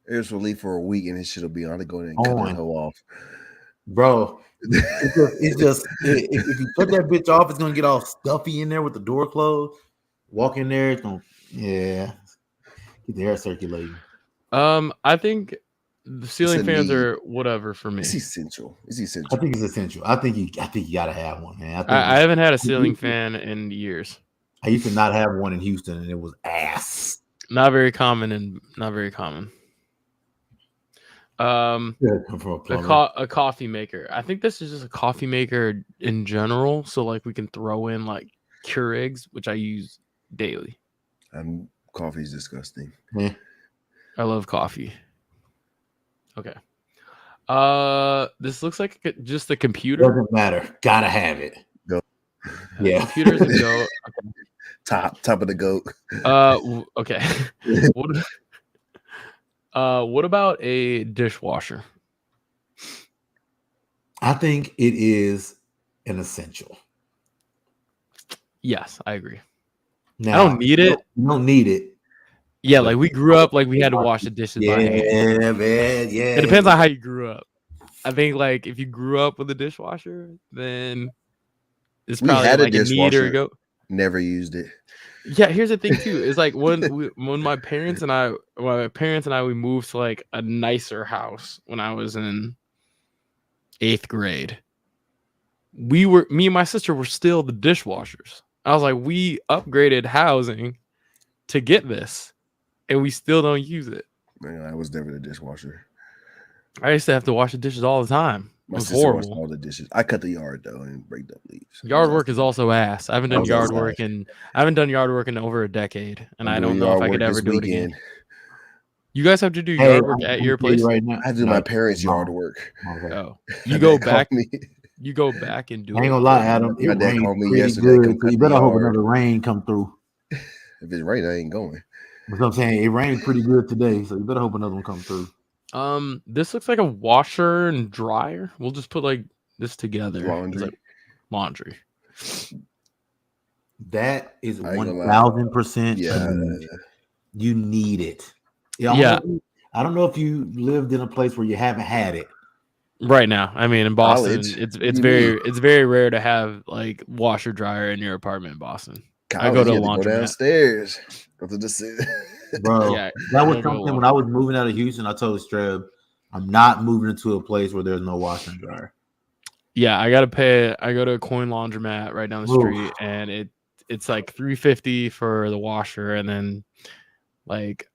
There's relief for a week, and it should be on to go in and cut that hoe off, bro. It's just if you cut that bitch off, it's gonna get all stuffy in there with the door closed. Walk in there, it's gonna get the air circulating. I think the ceiling fans are whatever for me. It's essential. I think it's essential. I think you gotta have one, man. I haven't had a ceiling fan in years. I used to not have one in Houston, and it was ass. Not very common. A coffee maker. I think this is just a coffee maker in general. So like we can throw in like Keurigs, which I use daily. Coffee's disgusting. Yeah. I love coffee. Okay. This looks like just a computer. Doesn't matter. Gotta have it. Go. Yeah. Computers and go. Okay. Top of the goat. Okay. What about a dishwasher? I think it is an essential. Yes, I agree. Now, I don't need it. You don't need it. Yeah, like we grew up like we had to wash the dishes by hand. Yeah, man. Yeah. It depends on how you grew up. I think like if you grew up with a dishwasher, then it's probably had a like a need or a go. Never used it. Yeah, here's the thing too. It's like when my parents and I we moved to like a nicer house when I was in 8th grade. Me and my sister were still the dishwashers. I was like, we upgraded housing to get this, and we still don't use it. Man, I was never the dishwasher. I used to have to wash the dishes all the time. My it was sister washed horrible. all the dishes. I cut the yard though and raked up leaves. Yard work is also ass. I haven't done yard work in over a decade, and I don't know if I could ever do it again. You guys have to do yard work at your place right now. I do my parents' yard work. Oh, you go back. you go back and do I ain't it. gonna lie, Adam. It My dad rained called me pretty yesterday, good, come so cut you the better hope yard. another rain come through. If it's raining, I ain't going. That's what I'm saying. It rained pretty good today, so you better hope another one come through. This looks like a washer and dryer. We'll just put like this together. Laundry. It's like laundry. That is I ain't gonna lie. 1000%. Yeah. You need it. Yeah. I don't know if you lived in a place where you haven't had it. Right now, I mean, in Boston, College? it's What do you it's very rare to have like washer dryer in your apartment in Boston. I College, go to you a had to go laundromat. downstairs. Go to the Bro, Yeah, that was I go to a something when I was moving out of Houston. I told Streb, I'm not moving into a place where there's no washer and dryer. Yeah, I gotta pay. I go to a coin laundromat right down the Oof. street, and it's like $3.50 for the washer, and then like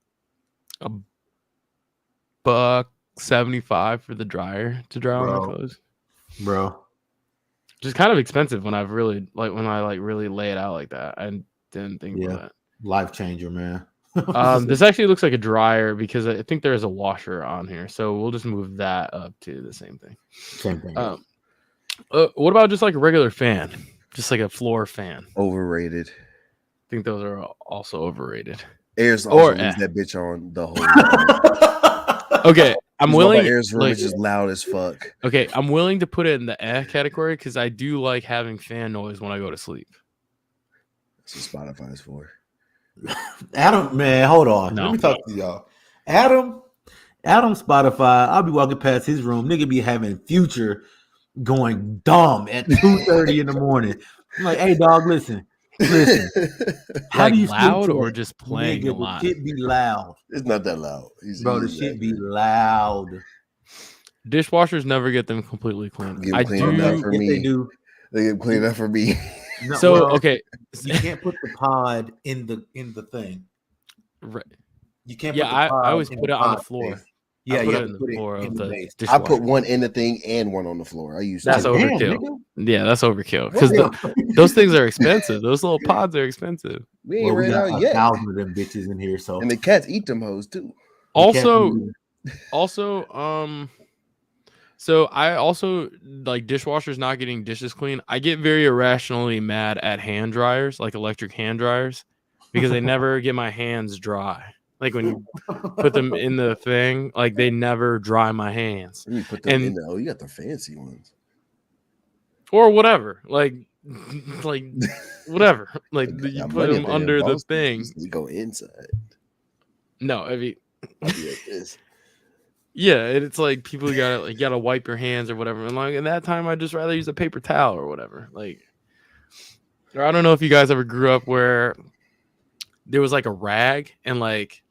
$1.75 for the dryer to dry all my clothes. Bro, Which is kind of expensive when I've really when I really lay it out like that. I didn't think of that. life changer, man. This actually looks like a dryer because I think there's a washer on here, so we'll just move that up to the same thing. Same thing. What about just like a regular fan, just like a floor fan? Overrated. I think those are also overrated. Airs also leaves that bitch on the whole time. Okay, I'm willing. Air's room is just loud as fuck. Okay, I'm willing to put it in the category because I do like having fan noise when I go to sleep. That's what Spotify is for. Adam, man, hold on. No. Let me talk to y'all. Adam Spotify. I'll be walking past his room. Nigga be having Future going dumb at 2:30 in the morning. I'm like, hey dog, listen. How like do you loud sleep or just playing a lot? The shit be loud. It's not that loud. Bro, the shit be loud. Dishwashers never get them completely clean. Get them clean enough for me. They do. They get clean enough for me. No, So well, okay, you can't put the pod in the thing. right. You can't. Yeah, put the pod I always in put the it on the pod floor. space. Yeah, you you have have to put it in of the the base. dishwasher. I put one in the thing and one on the floor. I used That's to. overkill. Yeah, that's overkill because those things are expensive. Those little pods are expensive. We ain't ran out yet. 1,000 of them bitches in here, so And the cats eat them hoes too. So I also like dishwashers not getting dishes clean. I get very irrationally mad at hand dryers, like electric hand dryers, because they never get my hands dry. Like when you put them in the thing, like they never dry my hands. You put them in you got the fancy ones. Or whatever. Like whatever. Like you put them under the thing. You go inside. No, I mean this. yeah, it's like people gotta wipe your hands or whatever. And like in that time, I'd just rather use a paper towel or whatever. Like, or I don't know if you guys ever grew up where there was like a rag and like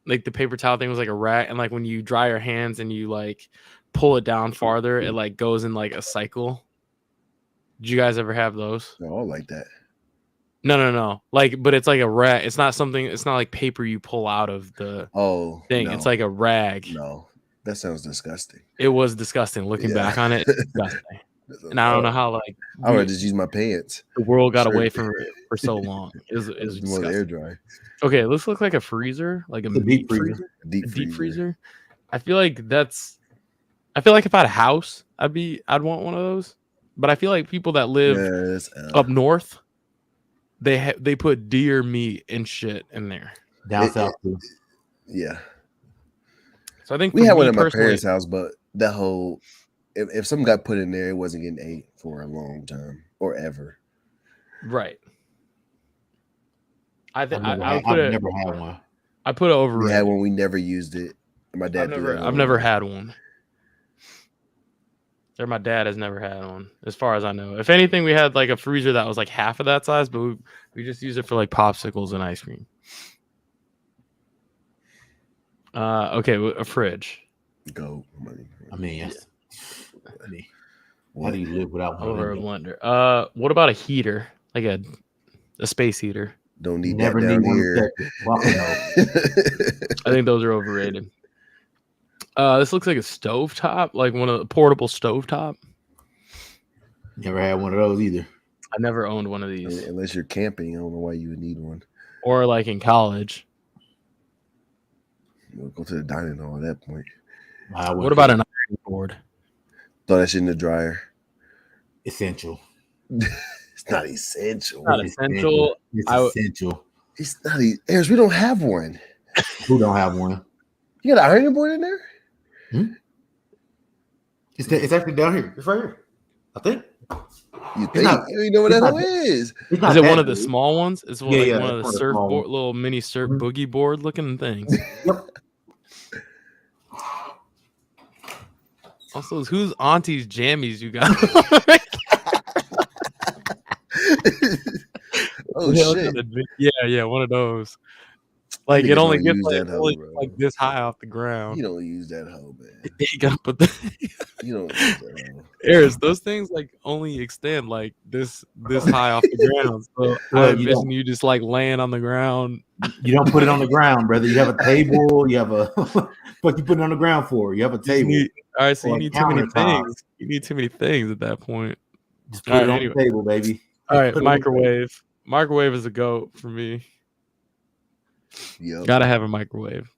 the paper towel thing was like a rag, and like when you dry your hands and you like pull it down farther, it like goes in like a cycle. Did you guys ever have those? They're all like that. No. Like, but it's like a rag. It's not like paper you pull out of the thing. No. It's like a rag. No, that sounds disgusting. It was disgusting. Looking back on it, it's disgusting. And I don't know how like I would just use my pants. The world got away from it for so long. It was more air dry. Okay, this looks like a freezer, like a deep freezer. Deep freezer. I feel like if I had a house, I'd want one of those. But I feel like people that live up north, they put deer meat and shit in there. Down south too. Yeah. So I think we had one at my parents' house, but that whole if something got put in there, it wasn't getting ate for a long time or ever. Right. I've never had one. I put it over. We had one. We never used it. My dad. I've never had one. Or my dad has never had one, as far as I know. If anything, we had like a freezer that was like half of that size, but we just use it for like popsicles and ice cream. Okay, a fridge. Go. I mean, yes. How do you live without one? Over a blender. What about a heater, like a space heater? Don't need that down here. I think those are overrated. This looks like a stovetop, like one of the portable stovetop. Never had one of those either. I never owned one of these. Unless you're camping, I don't know why you would need one. Or like in college. We'll go to the dining hall at that point. What about an ironing board? Throw that shit in the dryer. essential. It's not essential. Not essential. It's I- essential. It's not. Ayers, we don't have one. Who don't have one? You got an ironing board in there? It's actually down here. It's right here. I think. You think? You don't know what that is? Is it one of the small ones? It's one, Yeah, one of the surfboard, little mini surf boogie board looking things. Yep. Also, whose auntie's jammies you got? Oh shit! Yeah, one of those. Like it only gets like this high off the ground. You don't use that hoe, man. You gotta put the You don't use that hoe. Ayers, those things like only extend like this high off the ground. So I envision you just like laying on the ground. You don't put it on the ground, brother. You have a table. You have a what you put it on the ground for? You have a table. All right, so you need too many countertop. things. You need too many things at that point. Just put it on the table, baby. All right, microwave. Microwave is a goat for me. Yep. Gotta have a microwave.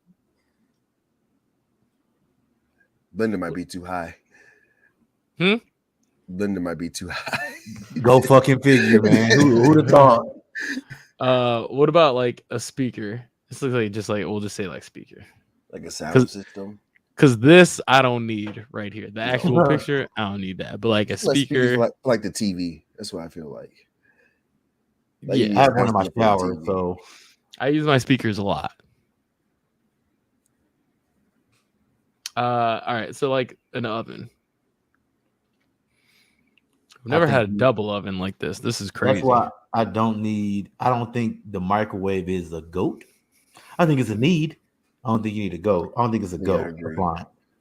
Blender might be too high. Blender might be too high. Go fucking figure, man. Who'd have thought? What about like a speaker? This looks like just like we'll just say like speaker. Like a sound system. Because this I don't need right here. The actual picture, I don't need that. But like a speaker, like the TV. That's what I feel like. Yeah, I have one in my shower, so I use my speakers a lot. All right, so like an oven. I've never had a double oven like this. This is crazy. That's why I don't think the microwave is a goat. I think it's a need. I don't think you need a goat. I don't think it's a goat.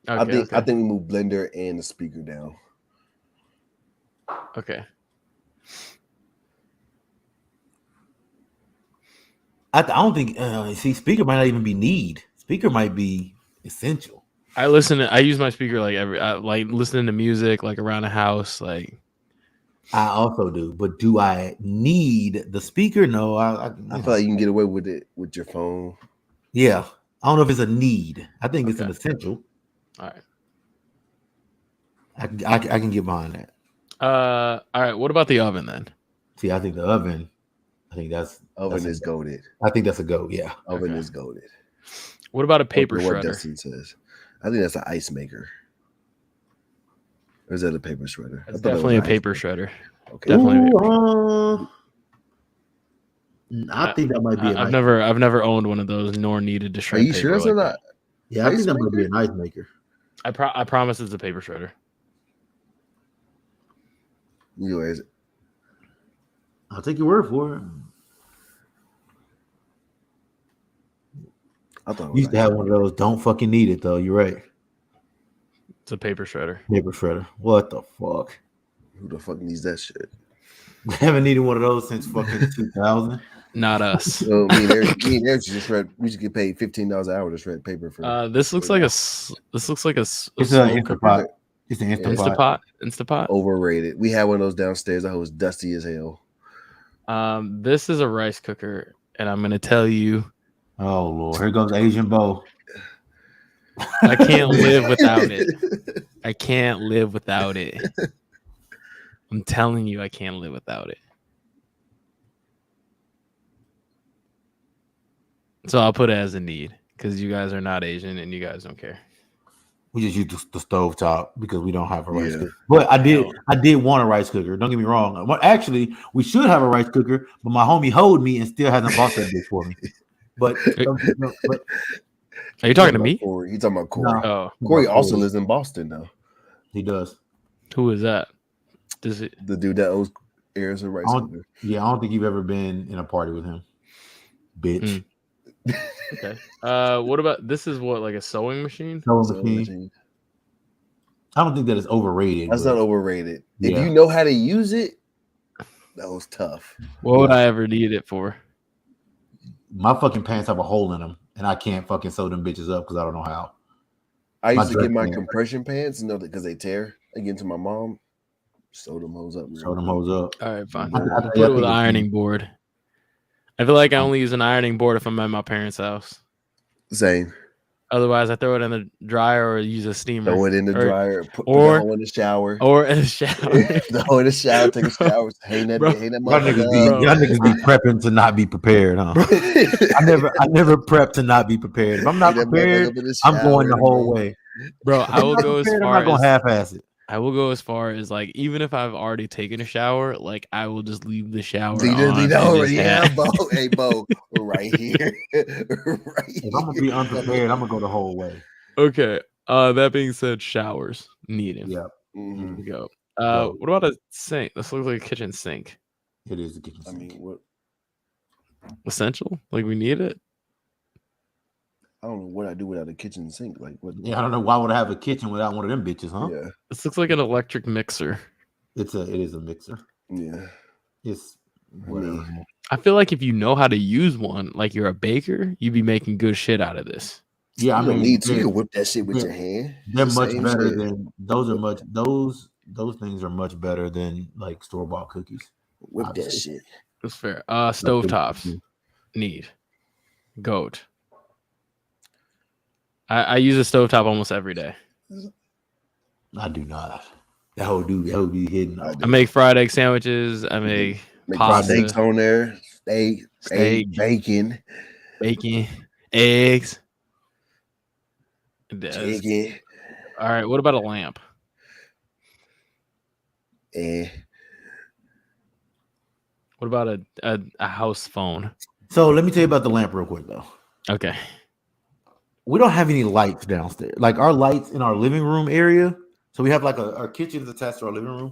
Okay, I think we move blender and the speaker down. Okay. I don't think speaker might not even be need. Speaker might be essential. I use my speaker like like listening to music like around the house. Like I also do, but do I need the speaker? No, I feel like you can get away with it with your phone. Yeah, I don't know if it's a need. I think it's an essential. All right, I can get behind that. All right. What about the oven then? See, I think the oven. I think that's is goated. I think that's a goat. Yeah, oven is goated. What about a paper shredder? What Dustin says. I think that's an ice maker. Or is that a paper shredder? It's definitely a paper shredder. Okay. Definitely. I think that might be. I've never owned one of those nor needed to shred. Are you sure that's not? Yeah, I think that might be an ice maker. I promise it's a paper shredder. Anyways, I'll take your word for it. I thought we used to have one of those. Don't fucking need it though. You're right. It's a paper shredder. Paper shredder. What the fuck? Who the fuck needs that shit? We haven't needed one of those since fucking 2000. Not us. So me and Eric just shred. We just get paid $15 an hour to shred paper for. This looks like a. It's an Instapot. It's an Instapot. Overrated. We had one of those downstairs. That was dusty as hell. This is a rice cooker, and I'm gonna tell you. Oh Lord, here goes Asian Bo. I can't live without it. I can't live without it. I'm telling you, I can't live without it. So I'll put it as a need because you guys are not Asian and you guys don't care. We just use the stove top because we don't have a rice cooker. But I did want a rice cooker. Don't get me wrong. Well, actually, we should have a rice cooker, but my homie hoed me and still hasn't bought that bitch for me. But are you talking to me? Corey. He's talking about Corey. No. Oh, Corey also lives in Boston though. He does. Who is that? Does it? The dude that owes Ayers a rice cooker. Yeah, I don't think you've ever been in a party with him, bitch. Okay. What about this? Is what, like a sewing machine? Sewing machine. I don't think that is overrated. That's not overrated. Yeah. If you know how to use it, that was tough. What would I ever need it for? My fucking pants have a hole in them, and I can't fucking sew them bitches up because I don't know how. I used to get my compression pants, because they tear. I get to my mom, sew them hoes up. Sew them hoes up. All right, fine. Put it with an ironing board. I feel like I only use an ironing board if I'm at my parents' house. Same. Otherwise, I throw it in the dryer or use a steamer. Throw it in the Or- dryer. Put the or- whole in the shower. Or in the shower. Throw it in the shower. Take a shower. Hang that Bro. motherfucker Y'all niggas be prepping to not be prepared, huh? I never prep to not be prepared. If I'm not prepared, I'm going the whole way. Bro, I will go as I'm far not gonna as half-ass it. I will go as far as like even if I've already taken a shower, like I will just leave the shower on. Hey, Bo, we're right here. If I'm gonna be unprepared, I'm gonna go the whole way. Okay. That being said, showers needed. Yeah. Here we go. What about a sink? This looks like a kitchen sink. It is a kitchen sink. I mean, what? Essential? Like we need it? I don't know what I do without a kitchen sink. Like what? Yeah, I don't know why would I have a kitchen without one of them bitches, huh? Yeah, This looks like an electric mixer. It is a mixer. yeah. It's whatever. I feel like if you know how to use one, like you're a baker, you'd be making good shit out of this. Yeah, I You don't mean, need to. You can whip that shit with your hand. they're It's the much same better shit. than those things are much better than like store-bought cookies. Whip that obviously. shit. That's fair. Stovetops. Need. Goat. I use a stovetop almost every day. I do not. That whole be hidden. I make fried egg sandwiches. I make pasta, steaks on there. Steak, bacon, eggs. chicken. All right. What about a lamp? What about a house phone? So let me tell you about the lamp real quick though. Okay. We don't have any lights downstairs. Like our lights in our living room area. So we have like our kitchen is attached to our living room.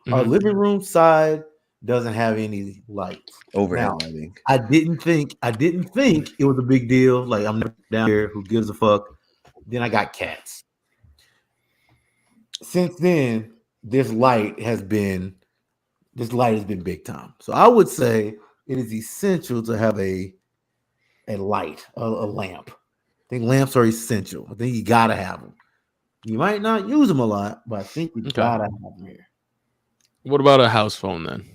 Mm-hmm. Our living room side doesn't have any lights. Overhead Now, lighting. I didn't think it was a big deal. Like I'm never down here. Who gives a fuck? Then I got cats. Since then, this light has been big time. So I would say it is essential to have a light, a lamp. I think lamps are essential. I think you gotta have them. You might not use them a lot, but I think you gotta have them here. What about a house phone then?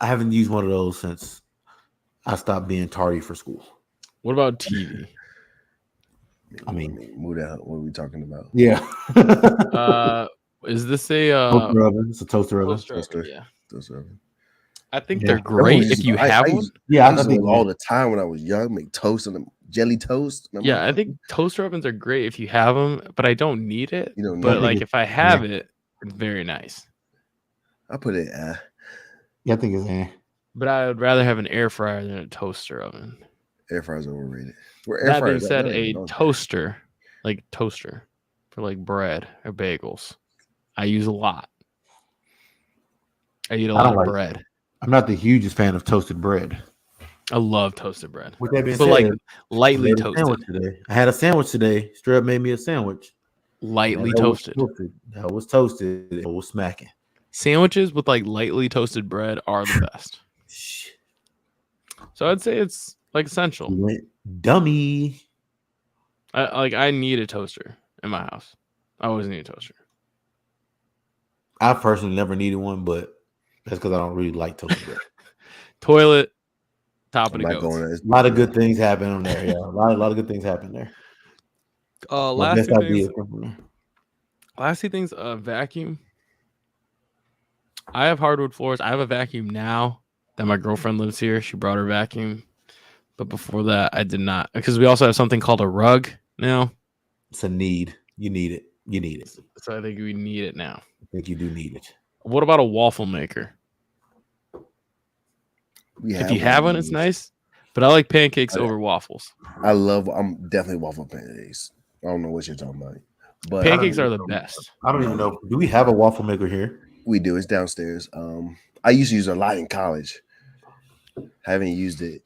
I haven't used one of those since I stopped being tardy for school. What about TV? I mean, move out. What are we talking about? Yeah. Is this a toaster oven? It's a toaster oven. Toaster, yeah. Toaster oven. I think they're great if you have one. Yeah, I used to all the time when I was young. Make toast and jelly toast. Yeah, I think toaster ovens are great if you have them, but I don't need it. You don't. But like if I have it, it's very nice. I put it. Yeah, I think it's. But I would rather have an air fryer than a toaster oven. Air fryer's overrated. That being said, a toaster, like toaster for like bread or bagels, I use a lot. I eat a lot of bread. I'm not the hugest fan of toasted bread. I love toasted bread. With that being said, like lightly toasted. Today. I had a sandwich today. Straight up made me a sandwich. Lightly toasted. That was toasted. It was smacking. Sandwiches with like lightly toasted bread are the best. So I'd say it's like essential. Dummy. I need a toaster in my house. I always need a toaster. I personally never needed one, but that's because I don't really like toasted bread. Toilet, top of the goats. A lot of good things happen on there. Yeah, a lot of good things happen there. Last two things, vacuum. I have hardwood floors. I have a vacuum now that my girlfriend lives here. She brought her vacuum. But before that, I did not. Because we also have something called a rug now. It's a need. You need it. You need it. So I think we need it now. I think you do need it. What about a waffle maker? If you have one, it's nice. But I like pancakes over waffles. I'm definitely waffle pancakes. I don't know what you're talking about. But pancakes are the best. I don't even know. Do we have a waffle maker here? We do. It's downstairs. I used to use it a lot in college. Haven't used it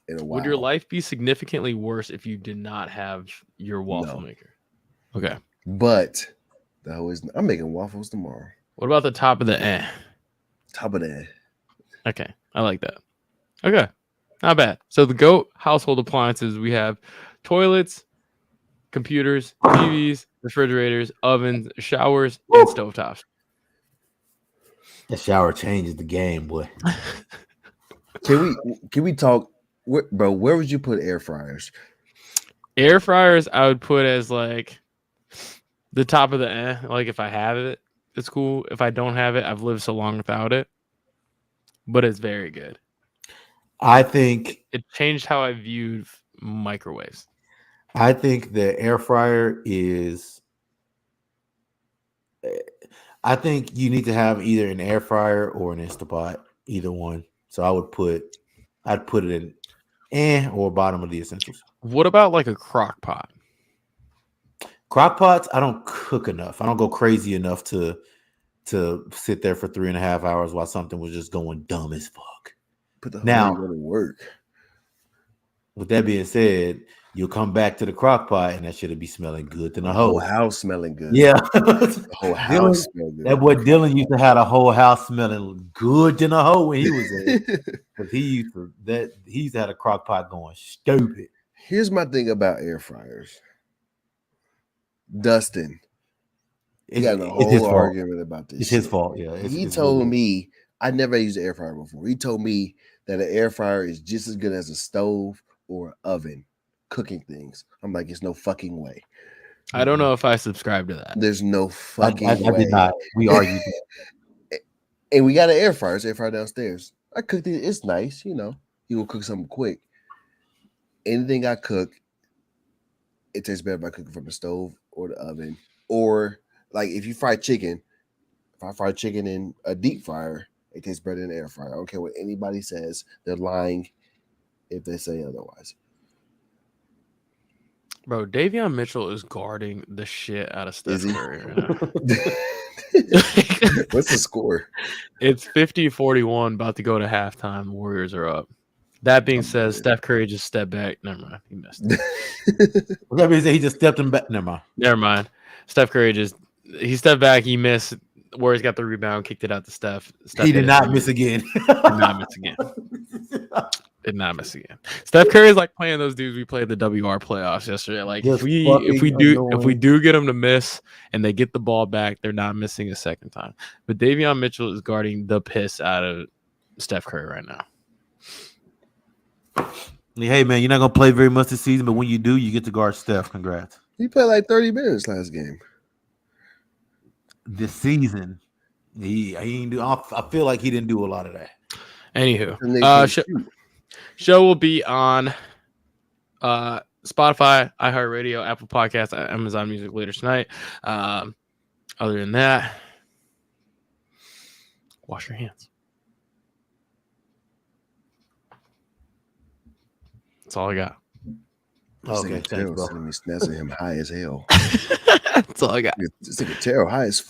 in a while. Would your life be significantly worse if you did not have your waffle maker? Okay. But I'm making waffles tomorrow. What about the top of the Top of the Okay. I like that. Okay. Not bad. So the GOAT household appliances, we have toilets, computers, TVs, refrigerators, ovens, showers, and stovetops. That shower changes the game, boy. Can we talk, bro? Where would you put air fryers? Air fryers, I would put as like the top of the like if I have it, it's cool. If I don't have it, I've lived so long without it. But it's very good. I think It changed how I viewed microwaves. I think the air fryer is. I think you need to have either an air fryer or an Instapot, either one. So I'd put it in or bottom of the essentials. What about like a crock pot? Crock pots, I don't cook enough. I don't go crazy enough to sit there for 3.5 hours while something was just going dumb as fuck. Put the Now, whole to work. With that being said, you'll come back to the crock pot and that should be smelling good than a Whole hoe. house smelling good. Yeah. The whole house smelling good. That boy Dillon used to have a whole house smelling good than a hoe when he was there. Because he used to have a crock pot going stupid. Here's my thing about air fryers. Dustin. He got a whole argument about this. It's his fault, yeah. He told me, I never used an air fryer before. He told me that an air fryer is just as good as a stove or an oven cooking things. I'm like, it's no fucking way. I don't know if I subscribe to that. There's no fucking way. I did not. We argued. And we got an air fryer. It's air fryer downstairs. I cooked it. It's nice, you know. You will cook something quick. Anything I cook, it tastes better by cooking from the stove or the oven. Or like if you fry chicken, if I fry chicken in a deep fryer, it tastes better than an air fryer. I don't care what anybody says. They're lying if they say otherwise. Bro, Davion Mitchell is guarding the shit out of Steph Curry right now. What's the score? It's 50-41, about to go to halftime. Warriors are up. That being said, Steph Curry just stepped back. Never mind. He missed. That means he just stepped him back. Never mind. Steph Curry he stepped back. He missed. Warriors got the rebound, kicked it out to Steph. He did not miss again. Did not miss again. Did not miss again. Steph Curry is like playing those dudes we played the WR playoffs yesterday. Like if we do get them to miss and they get the ball back, they're not missing a second time. But Davion Mitchell is guarding the piss out of Steph Curry right now. Hey man, you're not gonna play very much this season, but when you do, you get to guard Steph. Congrats. He played like 30 minutes last game. This season, he didn't do. I feel like he didn't do a lot of that. Anywho, show will be on Spotify, iHeartRadio, Apple Podcasts, Amazon Music later tonight. Other than that, wash your hands. That's all I got. Okay, thanks, bro. Sending me snaps of him high as hell. That's all I got. This nigga Terrell high as fuck.